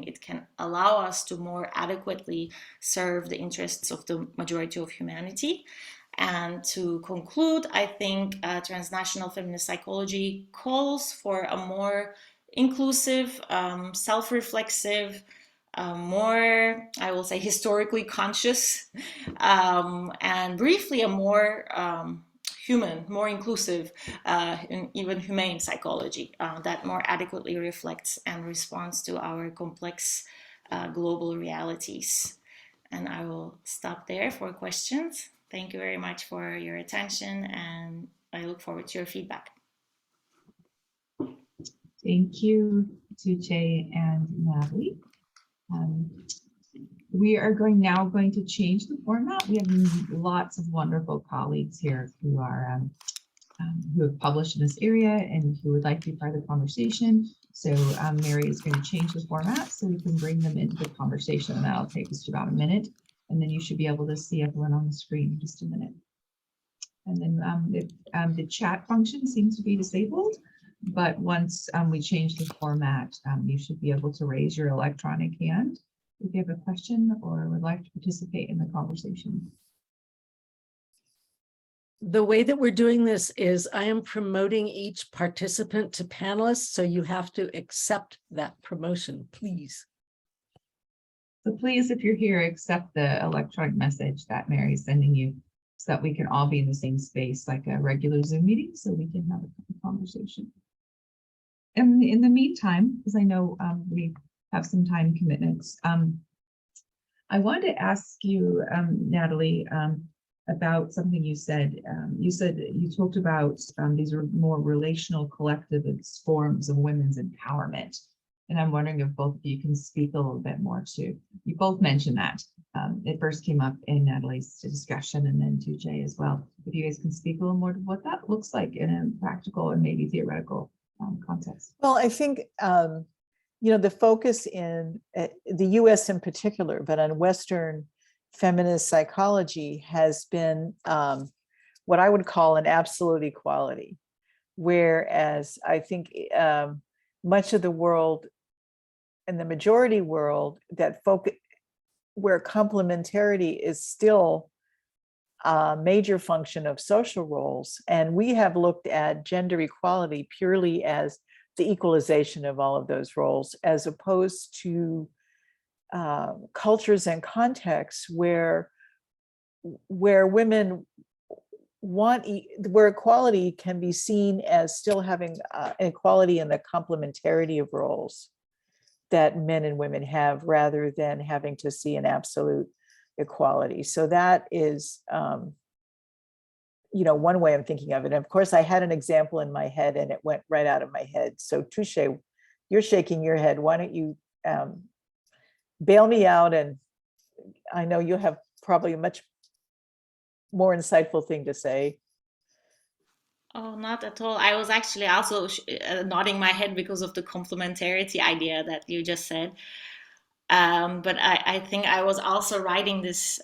it can allow us to more adequately serve the interests of the majority of humanity. And to conclude, I think transnational feminist psychology calls for a more inclusive, self-reflexive, more, I will say, historically conscious, and briefly a more human, more inclusive, and even humane psychology that more adequately reflects and responds to our complex global realities. And I will stop there for questions. Thank you very much for your attention, and I look forward to your feedback. Thank you, Tugce and Natalie. We are now going to change the format. We have lots of wonderful colleagues here who are who have published in this area and who would like to be part of the conversation. So Mary is going to change the format so we can bring them into the conversation, and that'll take us to about a minute. And then you should be able to see everyone on the screen in just a minute. And then the chat function seems to be disabled, but once we change the format, you should be able to raise your electronic hand if you have a question or would like to participate in the conversation. The way that we're doing this is I am promoting each participant to panelists, so you have to accept that promotion, please. So please, if you're here, accept the electronic message that Mary is sending you so that we can all be in the same space like a regular Zoom meeting so we can have a conversation. And in the meantime, because I know we have some time commitments, I wanted to ask you, Natalie, about something you said. You talked about these are more relational collectivist forms of women's empowerment. And I'm wondering if both of you can speak a little bit more to, you both mentioned that. It first came up in Natalie's discussion and then Tugce as well. If you guys can speak a little more to what that looks like in a practical and maybe theoretical context. Well, I think, the focus in the US in particular, but on Western feminist psychology has been what I would call an absolute equality. Whereas I think much of the world and the majority world that focus where complementarity is still a major function of social roles. And we have looked at gender equality purely as the equalization of all of those roles, as opposed to cultures and contexts where women want, where equality can be seen as still having equality in the complementarity of roles that men and women have, rather than having to see an absolute equality. So that is, one way I'm thinking of it. And of course, I had an example in my head and it went right out of my head. So Tugce, you're shaking your head. Why don't you bail me out? And I know you have probably a much more insightful thing to say. Oh, not at all. I was actually also nodding my head because of the complementarity idea that you just said. But I think I was also writing this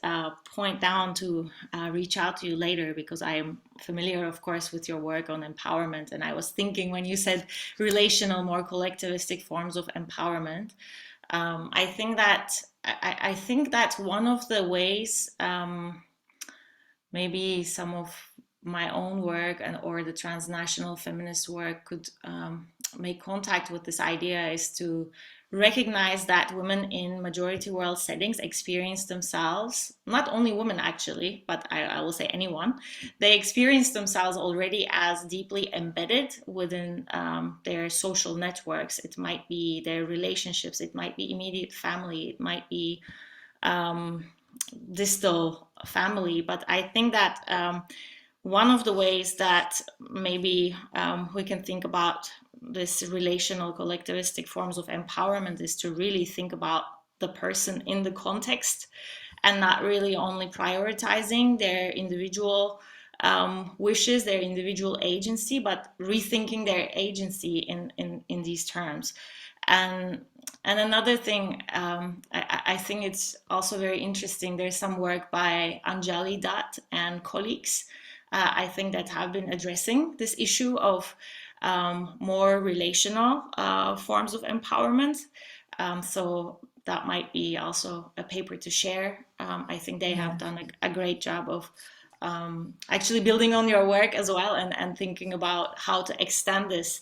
point down to reach out to you later, because I am familiar, of course, with your work on empowerment. And I was thinking when you said relational, more collectivistic forms of empowerment, I think that one of the ways maybe some of my own work or the transnational feminist work could make contact with this idea is to recognize that women in majority world settings experience themselves, not only women actually, but I will say anyone, they experience themselves already as deeply embedded within their social networks. It might be their relationships, it might be immediate family, it might be distal family. But I think that one of the ways that maybe we can think about this relational collectivistic forms of empowerment is to really think about the person in the context and not really only prioritizing their individual wishes, their individual agency, but rethinking their agency in these terms. And another thing, I think it's also very interesting. There's some work by Anjali Dutt and colleagues, I think, that have been addressing this issue of more relational forms of empowerment. So that might be also a paper to share. I think they have done a great job of actually building on your work as well, and thinking about how to extend this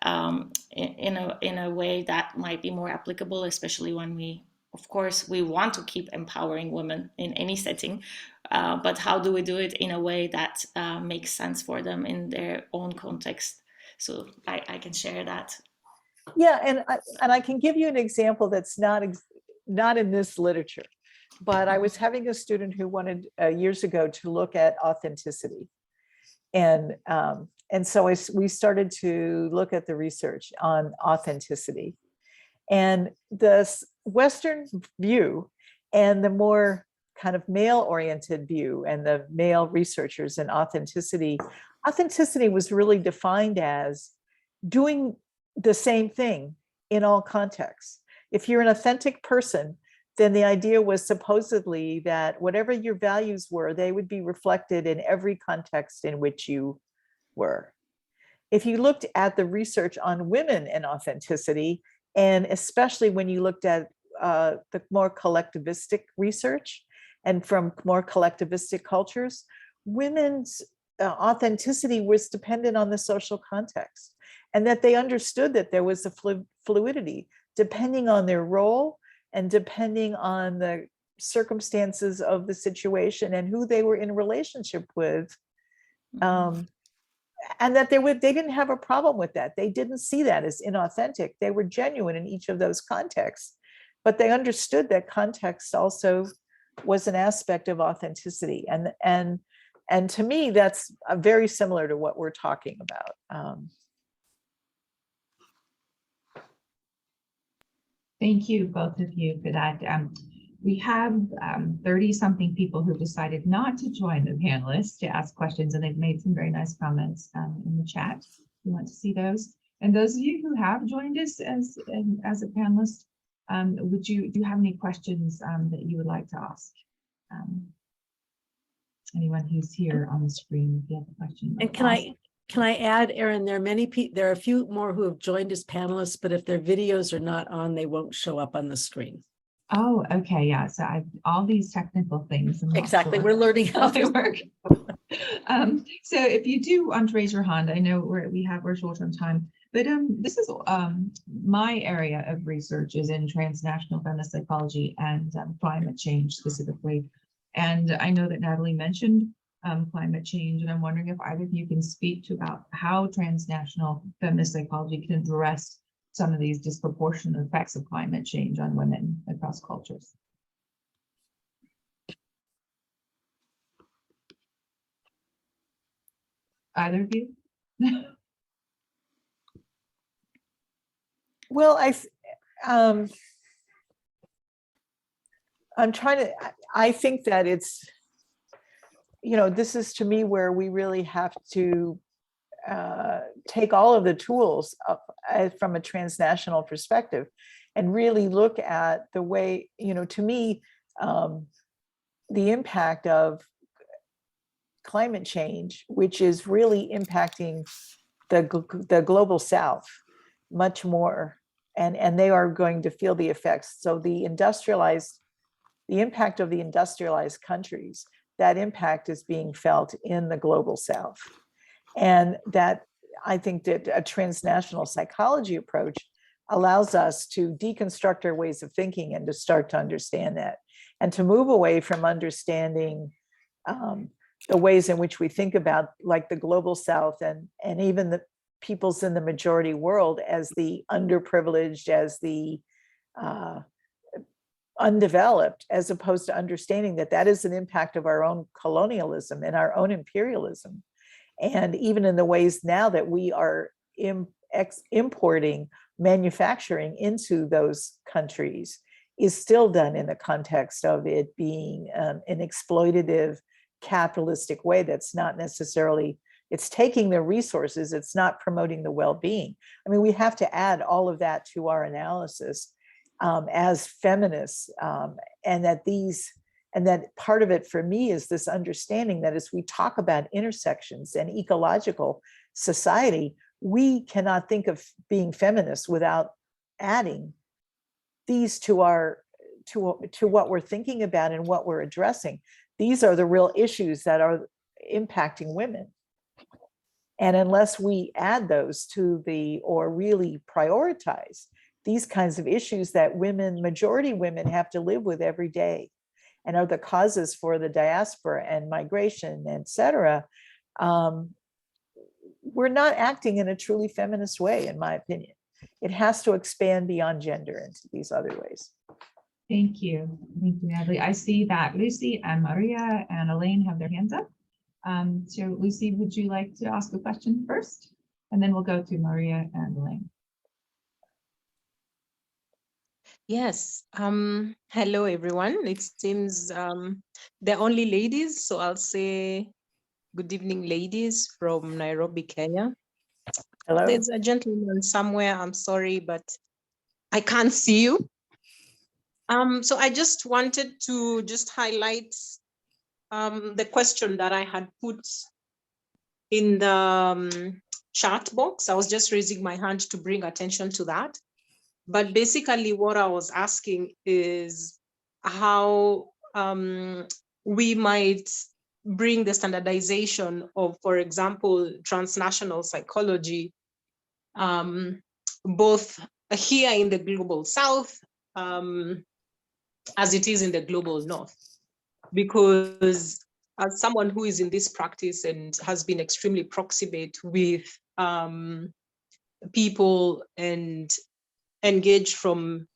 in a way that might be more applicable, especially when we want to keep empowering women in any setting, but how do we do it in a way that makes sense for them in their own context? So I can share that. Yeah, and I can give you an example that's not in this literature, but I was having a student who wanted years ago to look at authenticity, and so we started to look at the research on authenticity, and the Western view and the more kind of male-oriented view and the male researchers and authenticity. Authenticity was really defined as doing the same thing in all contexts. If you're an authentic person, then the idea was supposedly that whatever your values were, they would be reflected in every context in which you were. If you looked at the research on women and authenticity, and especially when you looked at the more collectivistic research and from more collectivistic cultures, women's authenticity was dependent on the social context, and that they understood that there was a fluidity depending on their role and depending on the circumstances of the situation and who they were in relationship with. And that they didn't have a problem with that. They didn't see that as inauthentic. They were genuine in each of those contexts, but they understood that context also was an aspect of authenticity. And to me, that's very similar to what we're talking about. Thank you, both of you, for that. We have 30-something people who decided not to join the panelists to ask questions, and they've made some very nice comments in the chat. You want to see those? And those of you who have joined us as a panelist, do you have any questions that you would like to ask? Anyone who's here on the screen, if you have a question. And can I add, Erinn, there are a few more who have joined as panelists, but if their videos are not on, they won't show up on the screen. Oh, okay, yeah. So all these technical things. Exactly, Sure we're learning how they to work. So if you do want to raise your hand, I know we're short on time, but this is my area of research is in transnational feminist psychology and climate change specifically. And I know that Natalie mentioned climate change, and I'm wondering if either of you can speak to about how transnational feminist psychology can address some of these disproportionate effects of climate change on women across cultures. Either of you? Well, I think that it's, this is to me where we really have to take all of the tools from a transnational perspective and really look at the way, to me, the impact of climate change, which is really impacting the global South much more, and they are going to feel the effects. So the impact of the industrialized countries, that impact is being felt in the global South. And that I think that a transnational psychology approach allows us to deconstruct our ways of thinking and to start to understand that, and to move away from understanding the ways in which we think about like the global South and even the peoples in the majority world as the underprivileged, as the undeveloped, as opposed to understanding that that is an impact of our own colonialism and our own imperialism. And even in the ways now that we are importing manufacturing into those countries is still done in the context of it being an exploitative capitalistic way that's not necessarily, it's taking the resources, it's not promoting the well-being. I mean, we have to add all of that to our analysis as feminists, and that part of it for me is this understanding that as we talk about intersections and ecological society, we cannot think of being feminists without adding these to what we're thinking about and what we're addressing. These are the real issues that are impacting women. And unless we add those or really prioritize these kinds of issues that majority women have to live with every day, and are the causes for the diaspora and migration, et cetera, we're not acting in a truly feminist way, in my opinion. It has to expand beyond gender into these other ways. Thank you, Natalie. I see that Lucy and Maria and Elaine have their hands up. So Lucy, would you like to ask a question first? And then we'll go to Maria and Elaine. Yes. Hello, everyone. It seems they're only ladies, so I'll say good evening, ladies from Nairobi, Kenya. Hello. There's a gentleman somewhere. I'm sorry, but I can't see you. So I just wanted to just highlight the question that I had put in the chat box. I was just raising my hand to bring attention to that. But basically what I was asking is how we might bring the standardization of, for example, transnational psychology, both here in the global South as it is in the global North. Because as someone who is in this practice and has been extremely proximate with people and engaged from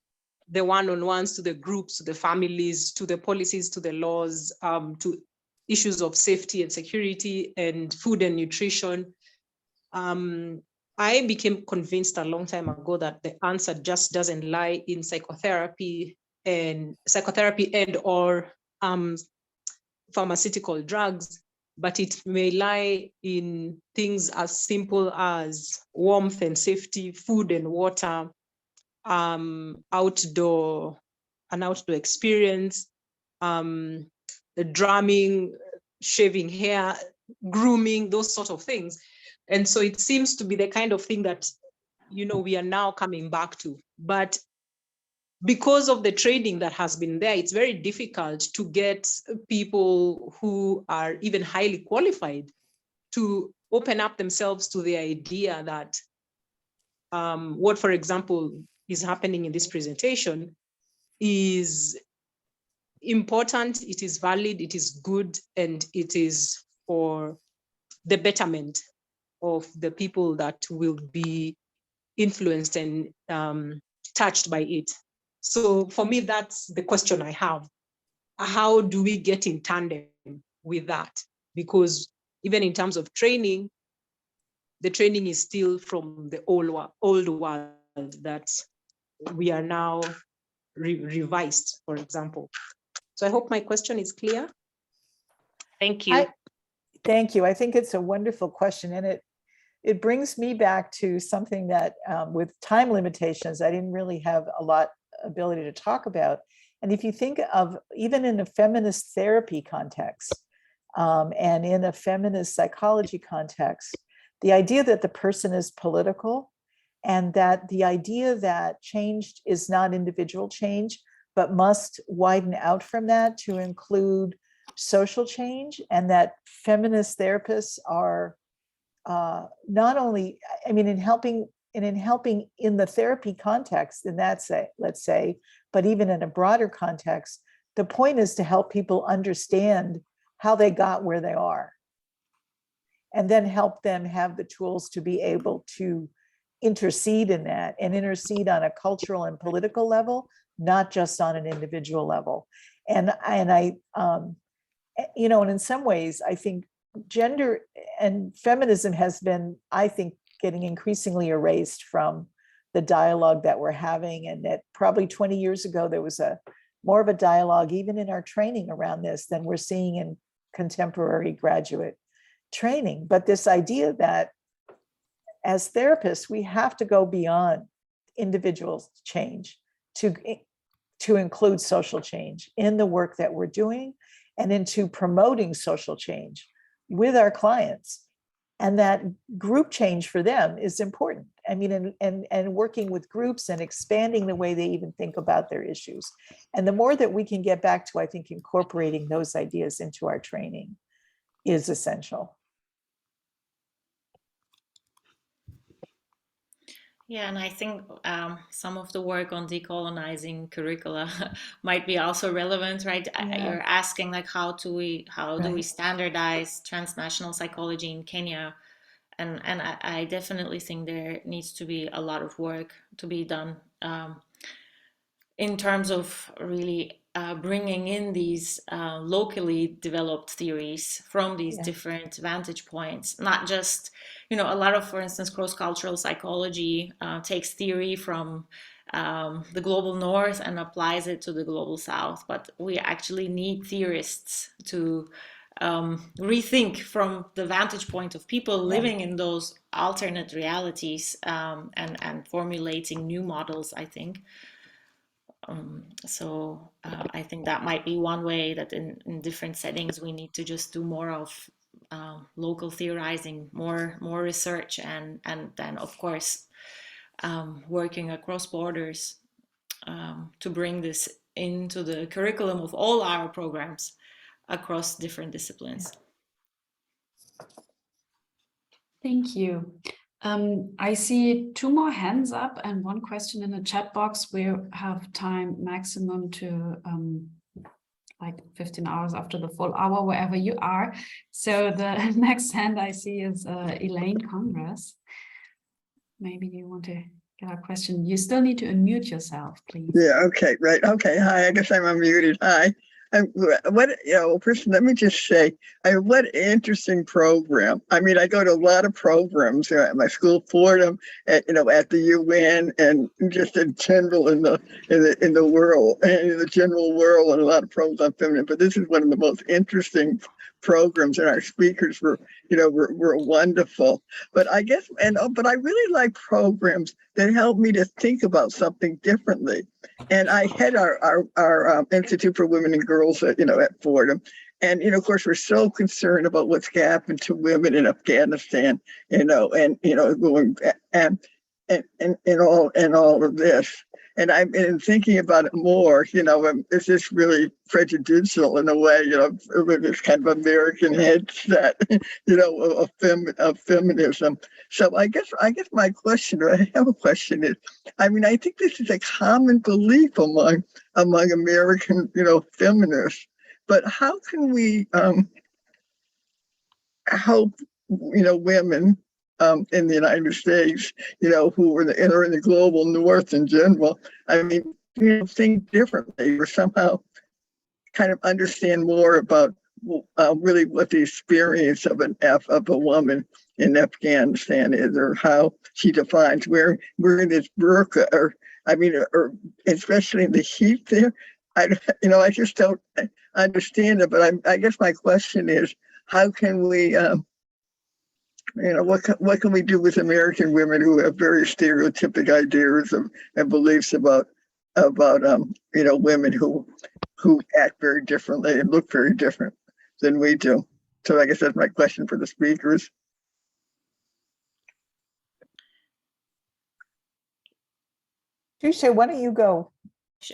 the one-on-ones to the groups, to the families, to the policies, to the laws, to issues of safety and security and food and nutrition. I became convinced a long time ago that the answer just doesn't lie in psychotherapy and or pharmaceutical drugs, but it may lie in things as simple as warmth and safety, food and water, an outdoor experience, the drumming, shaving hair, grooming, those sort of things. And so it seems to be the kind of thing that, we are now coming back to. But because of the training that has been there, it's very difficult to get people who are even highly qualified to open up themselves to the idea that what, for example, is happening in this presentation is important, it is valid, it is good, and it is for the betterment of the people that will be influenced and touched by it. So for me, that's the question I have. How do we get in tandem with that? Because even in terms of training, the training is still from the old world that we are now revised, for example. So I hope my question is clear. Thank you. Thank you. I think it's a wonderful question, and it brings me back to something that with time limitations, I didn't really have a lot ability to talk about. And if you think of even in a feminist therapy context and in a feminist psychology context, the idea that the person is political and that the idea that change is not individual change, but must widen out from that to include social change, and that feminist therapists are not only, I mean, in helping in the therapy context, in that say, let's say, but even in a broader context, the point is to help people understand how they got where they are, and then help them have the tools to be able to intercede in that, and intercede on a cultural and political level, not just on an individual level. And I, and in some ways, I think gender and feminism has been, I think, getting increasingly erased from the dialogue that we're having. And that probably 20 years ago, there was more of a dialogue, even in our training around this, than we're seeing in contemporary graduate training. But this idea that as therapists, we have to go beyond individual change to include social change in the work that we're doing, and into promoting social change with our clients. And that group change for them is important. I mean, and working with groups and expanding the way they even think about their issues. And the more that we can get back to, I think, incorporating those ideas into our training is essential. Yeah, and I think some of the work on decolonizing curricula might be also relevant, right? Yeah. You're asking like, how do we standardize transnational psychology in Kenya? And I definitely think there needs to be a lot of work to be done in terms of really bringing in these locally developed theories from these Yeah. different vantage points, not just, you know, a lot of, for instance, cross-cultural psychology takes theory from the global north and applies it to the global south, but we actually need theorists to rethink from the vantage point of people living in those alternate realities, and formulating new models, I think. So I think that might be one way that in different settings we need to just do more of local theorizing, more research, and then of course working across borders to bring this into the curriculum of all our programs across different disciplines. Thank you. I see 2 more hands up and 1 question in the chat box. We have time maximum to like 15 hours after the full hour, wherever you are. So the next hand I see is Elaine Congress. Maybe you want to get a question. You still need to unmute yourself, please. Yeah, okay, right. Okay, hi, I guess I'm unmuted. Hi. First, let me just say, what an interesting program. I mean, I go to a lot of programs at my school, Fordham, at the UN, and just in general in the world, and in the general world, and a lot of programs on feminine. But this is one of the most interesting programs, and our speakers were wonderful. But I guess, but I really like programs that help me to think about something differently. And I head our Institute for Women and Girls at Fordham. And, of course, we're so concerned about what's happened to women in Afghanistan, going and all of this. And I've been thinking about it more, is this really prejudicial in a way, with this kind of American headset, of feminism. So I guess my question, or I have a question, is, I mean, I think this is a common belief among American, feminists, but how can we help, women in the United States, who are in the global north in general, I mean, think differently, or somehow kind of understand more about really what the experience of a woman in Afghanistan is, or how she defines wearing this burqa, or especially in the heat there. I just don't understand it. But I guess my question is, how can we what can we do with American women who have very stereotypic ideas and beliefs about women who act very differently and look very different than we do? So I guess that's my question for the speakers. Tugce, why don't you go?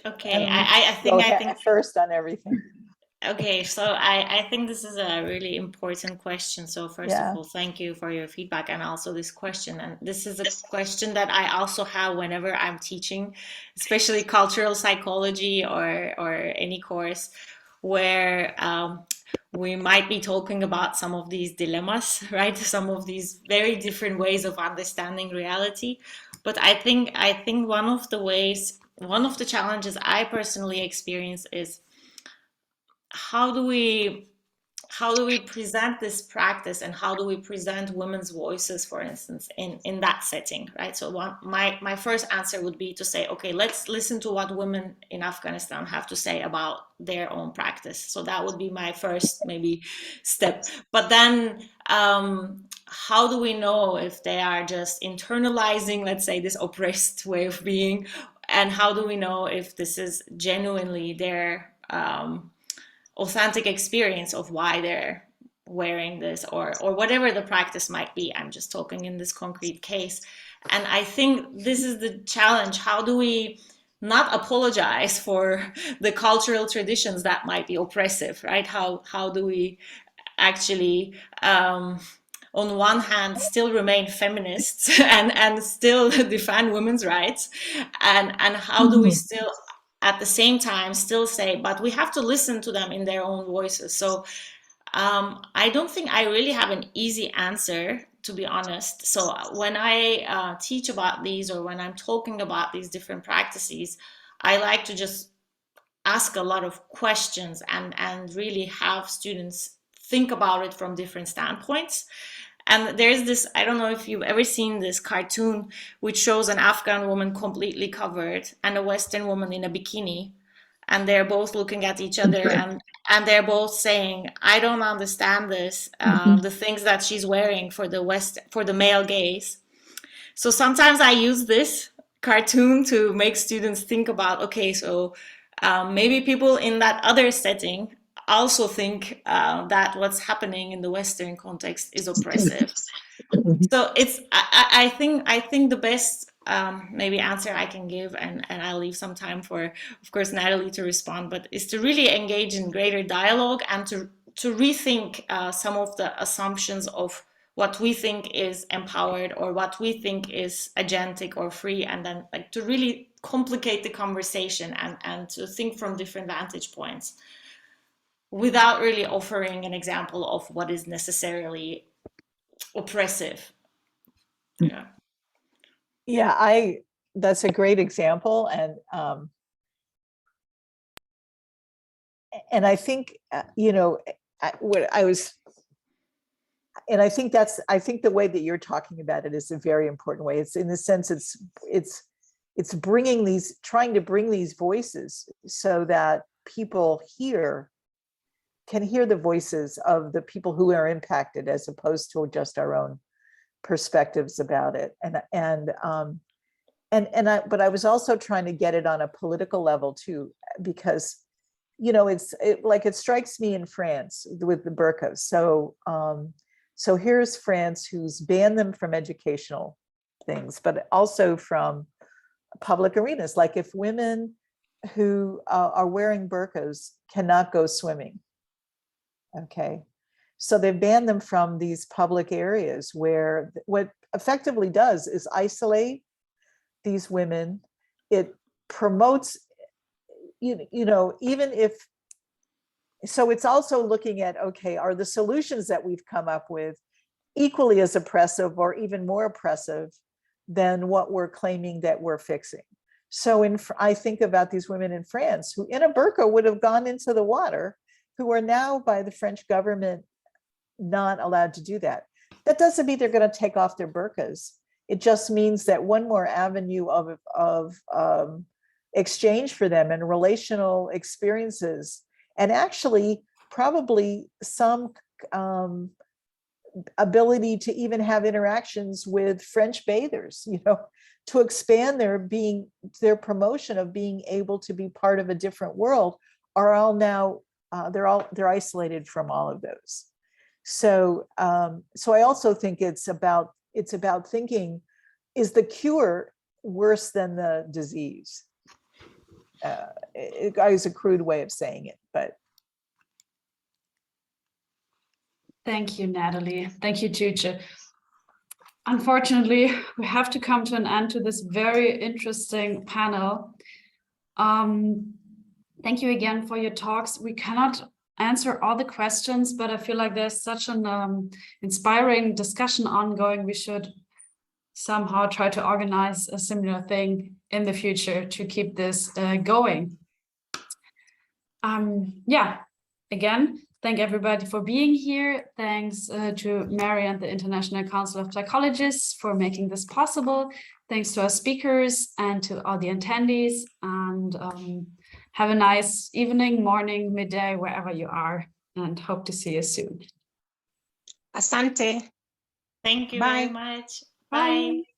Okay, I think first on everything. Okay, so I think this is a really important question. So first of all, thank you for your feedback and also this question. And this is a question that I also have whenever I'm teaching, especially cultural psychology or any course where we might be talking about some of these dilemmas, right? Some of these very different ways of understanding reality. But I think one of the challenges I personally experience is, how do we present this practice, and how do we present women's voices, for instance, in that setting, right? So my first answer would be to say, okay, let's listen to what women in Afghanistan have to say about their own practice. So that would be my first maybe step. But then how do we know if they are just internalizing, let's say, this oppressed way of being, and how do we know if this is genuinely their authentic experience of why they're wearing this, or whatever the practice might be? I'm just talking in this concrete case. And I think this is the challenge. How do we not apologize for the cultural traditions that might be oppressive, right? How do we actually on one hand still remain feminists and still defend women's rights, and how do we still at the same time still say, but we have to listen to them in their own voices? So I don't think I really have an easy answer, to be honest. So when I teach about these, or when I'm talking about these different practices, I like to just ask a lot of questions and really have students think about it from different standpoints. And there's this, I don't know if you've ever seen this cartoon, which shows an Afghan woman completely covered and a Western woman in a bikini. And they're both looking at each other and they're both saying, I don't understand this, the things that she's wearing for the male gaze. So sometimes I use this cartoon to make students think about, okay, so maybe people in that other setting also think that what's happening in the Western context is oppressive. So it's, I think the best maybe answer I can give, and I'll leave some time for, of course, Natalie to respond, but is to really engage in greater dialogue and to rethink some of the assumptions of what we think is empowered or what we think is agentic or free, and then like to really complicate the conversation and to think from different vantage points without really offering an example of what is necessarily oppressive. Yeah. Yeah, that's a great example. And I think, you know, I think the way that you're talking about it is a very important way. It's in the sense it's trying to bring these voices so that people can hear the voices of the people who are impacted, as opposed to just our own perspectives about it. But I was also trying to get it on a political level too, because, you know, it strikes me in France with the burqas. So here's France, who's banned them from educational things, but also from public arenas. Like if women who are wearing burqas cannot go swimming, okay, so they've banned them from these public areas, where what effectively does is isolate these women. It promotes, you know, even if, so it's also looking at, okay, are the solutions that we've come up with equally as oppressive or even more oppressive than what we're claiming that we're fixing? So I think about these women in France who in a burqa would have gone into the water, who are now by the French government not allowed to do that. That doesn't mean they're going to take off their burqas. It just means that one more avenue of exchange for them and relational experiences, and actually probably some ability to even have interactions with French bathers, you know, to expand their promotion of being able to be part of a different world, are all now they're isolated from all of those. So I also think it's about thinking, is the cure worse than the disease? It is a crude way of saying it, but. Thank you, Natalie. Thank you, Tugce. Unfortunately, we have to come to an end to this very interesting panel. Thank you again for your talks. We cannot answer all the questions, but I feel like there's such an inspiring discussion ongoing. We should somehow try to organize a similar thing in the future to keep this going. Yeah, again, thank everybody for being here. Thanks to Mary and the International Council of Psychologists for making this possible. Thanks to our speakers and to all the attendees, and have a nice evening, morning, midday, wherever you are, and hope to see you soon. Asante. Thank you Bye. very much. Bye. Bye.